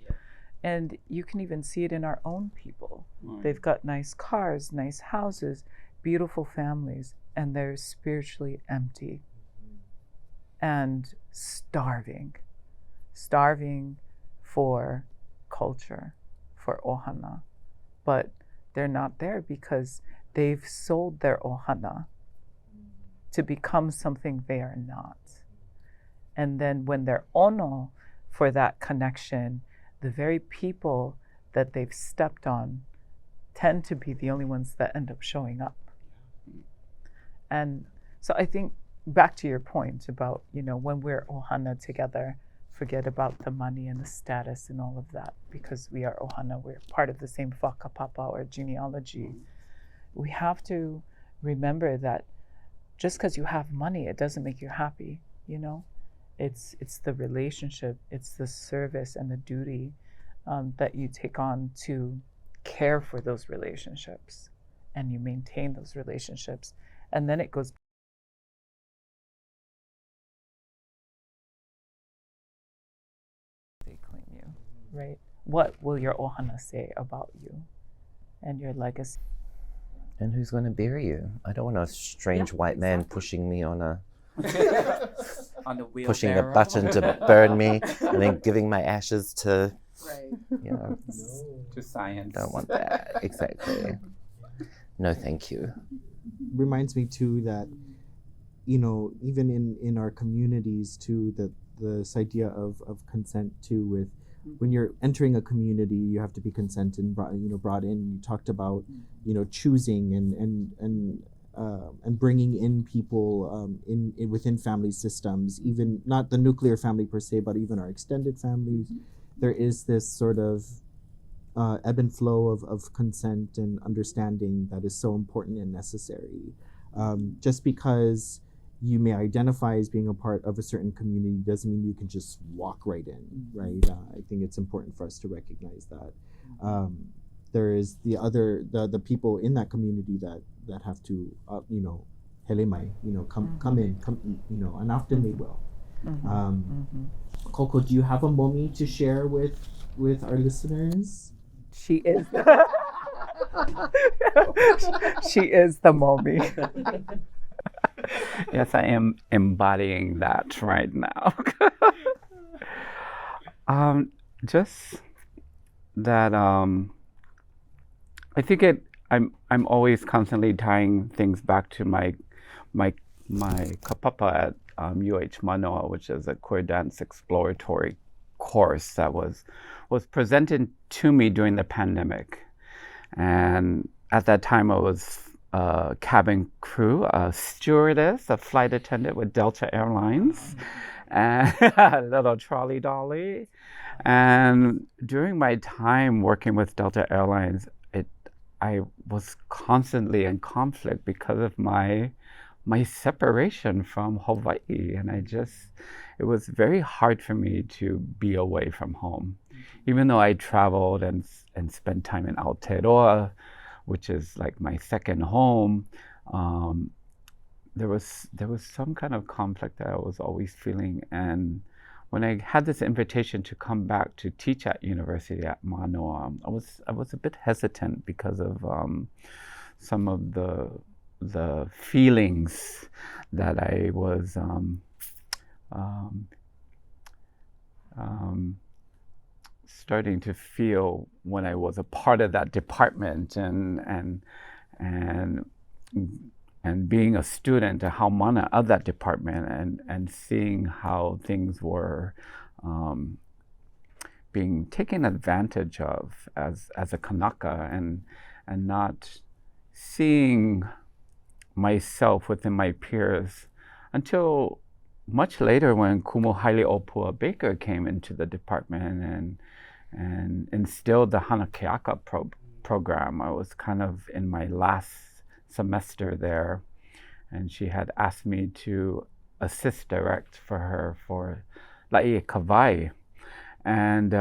And you can even see it in our own people. They've got nice cars, nice houses, beautiful families, and they're spiritually empty and starving for culture, for ʻohana. But they're not there because they've sold their ʻohana to become something they are not. And then when they're ono for that connection, the very people that they've stepped on tend to be the only ones that end up showing up. And so I think back to your point about, when we're ʻohana together, forget about the money and the status and all of that, because we are ʻohana, we're part of the same whakapapa or genealogy. We have to remember that just because you have money, it doesn't make you happy, It's the relationship, it's the service and the duty that you take on to care for those relationships, and you maintain those relationships. And then it goes they claim you, right? What will your ʻohana say about you and your legacy? And who's going to bury you? I don't want a strange white man pushing me on a pushing a button to burn me and then giving my ashes to to science. Don't want that. Exactly. No, thank you. Reminds me too that, even in our communities too, that this idea of consent too, with when you're entering a community, you have to be consent and brought in. You talked about, choosing and bringing in people in within family systems, even not the nuclear family per se, but even our extended families. There is this sort of ebb and flow of consent and understanding that is so important and necessary. Just because you may identify as being a part of a certain community doesn't mean you can just walk right in, right? I think it's important for us to recognize that. There is the people in that community that have to, hele mai, come in, come eat, and often they will. Coco, do you have a momi to share with our listeners? She is. She is the momi. Yes, I am embodying that right now. Just that I think I'm always constantly tying things back to my kapapa at UH Manoa, which is a queer dance exploratory course that was presented to me during the pandemic. And at that time I was a cabin crew, a stewardess, a flight attendant with Delta Airlines, and a little trolley dolly. And during my time working with Delta Airlines, I was constantly in conflict because of my separation from Hawaii, and it was very hard for me to be away from home. Even though I traveled and spent time in Aotearoa, which is like my second home, there was some kind of conflict that I was always feeling. And when I had this invitation to come back to teach at university at Manoa, I was a bit hesitant because of some of the feelings that I was starting to feel when I was a part of that department and being a student at Haumana of that department and seeing how things were being taken advantage of as a Kanaka and not seeing myself within my peers until much later when Kumu Haile-ʻōpua Baker came into the department and instilled the Hanakeaka program. I was kind of in my last semester there, and she had asked me to assist direct for her for laʻi kawai. And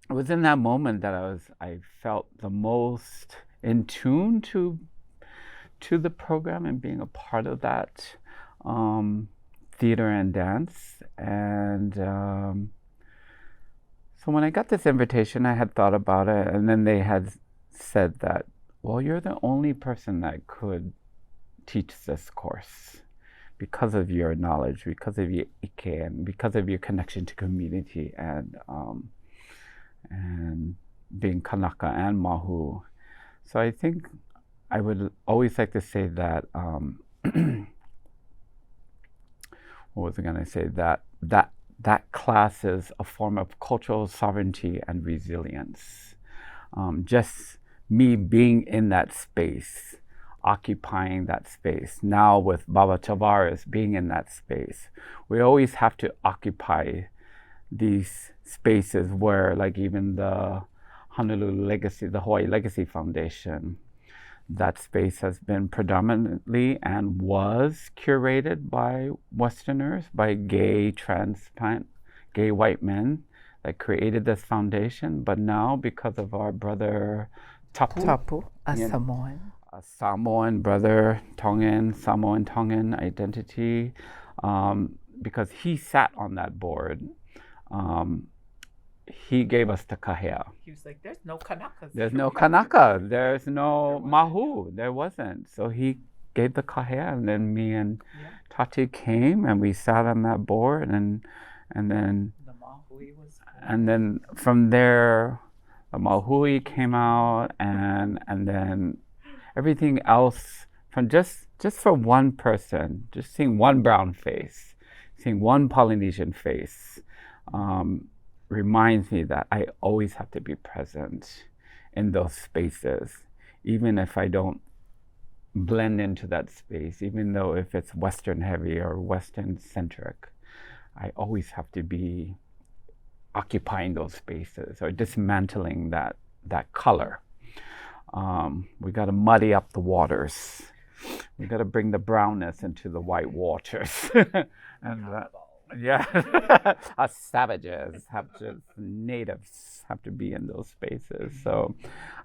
it was in that moment that I felt the most in tune to the program and being a part of that theater and dance. And so when I got this invitation, I had thought about it, and then they had said that, well, you're the only person that could teach this course because of your knowledge, because of your ike, and because of your connection to community and being Kanaka and Māhū. So I think I would always like to say that, what was I going to say? That class is a form of cultural sovereignty and resilience. Just me being in that space, occupying that space. Now with Baba Tavares being in that space, we always have to occupy these spaces where, like even the Honolulu Legacy, the Hawaii Legacy Foundation, that space has been predominantly and was curated by Westerners, by gay transplant, gay white men that created this foundation. But now, because of our brother Tapu, a Samoan. A Samoan brother, Samoan Tongan identity, because he sat on that board, he gave us the kahea. He was like, there's no Kanakas. There's no Kanaka. There's no Māhū. There wasn't. So he gave the kahea, and then me and Tati came, and we sat on that board, and then the Māhū was. And then from there, the Māhū came out, and then everything else from just for one person, just seeing one brown face, seeing one Polynesian face. Reminds me that I always have to be present in those spaces, even if I don't blend into that space, even though if it's Western heavy or Western centric, I always have to be occupying those spaces or dismantling that color. We got to muddy up the waters. We got to bring the brownness into the white waters. And us savages natives have to be in those spaces. So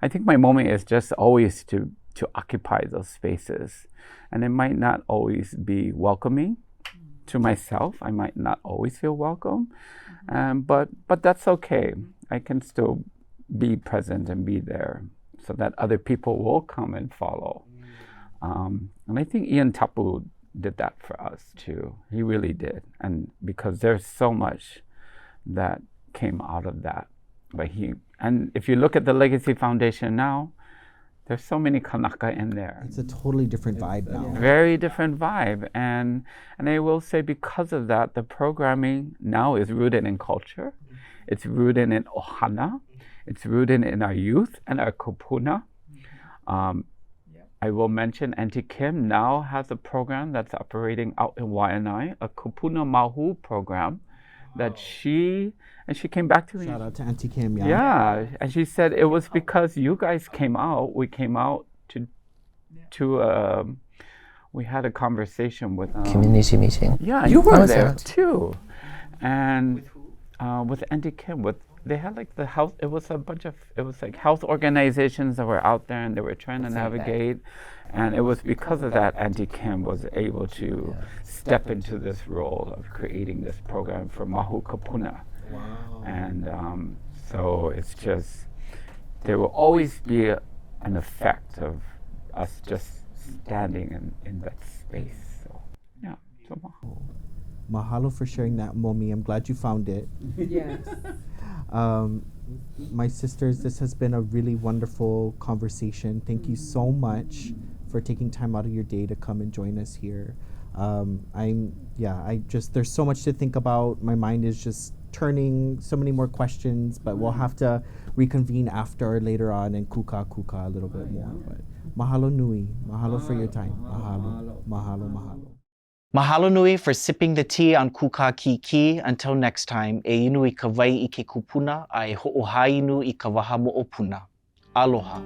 I think my moment is just always to occupy those spaces. And it might not always be welcoming to myself. I might not always feel welcome, but that's okay. I can still be present and be there so that other people will come and follow. And I think Ian Tapu did that for us too. He really did. And because there's so much that came out of that. And if you look at the Legacy Foundation now, there's so many Kanaka in there. It's a totally different vibe now. Very different vibe. And I will say because of that, the programming now is rooted in culture. It's rooted in ʻohana. It's rooted in our youth and our kupuna. I will mention Auntie Kim now has a program that's operating out in Waianae, a Kupuna Māhū program that she came back to me. Shout out to Auntie Kim, Yeah, and she said it was because you guys came out. We came out to we had a conversation with community meeting. Yeah, you were there too. And with Auntie Kim, they had like the health, it was like health organizations that were out there and they were trying to navigate. And it was because of that Auntie Kim was able to step into this role of creating this program for Māhū Kapuna. Wow. And so it's just, there will always be an effect of us just standing in that space. So, yeah. So Māhū. Mahalo for sharing that, Momi. I'm glad you found it. Yes. My sisters, this has been a really wonderful conversation. Thank you so much for taking time out of your day to come and join us here. There's so much to think about. My mind is just turning, so many more questions, but we'll have to reconvene after later on and kuka a little bit more. But mahalo nui. Mahalo for your time. Mahalo. Mahalo nui for sipping the tea on Kūkā Kīkī. Until next time, e inu I ka wai I ke kupuna, a e hoʻohainu I ka waha moʻopuna. Aloha.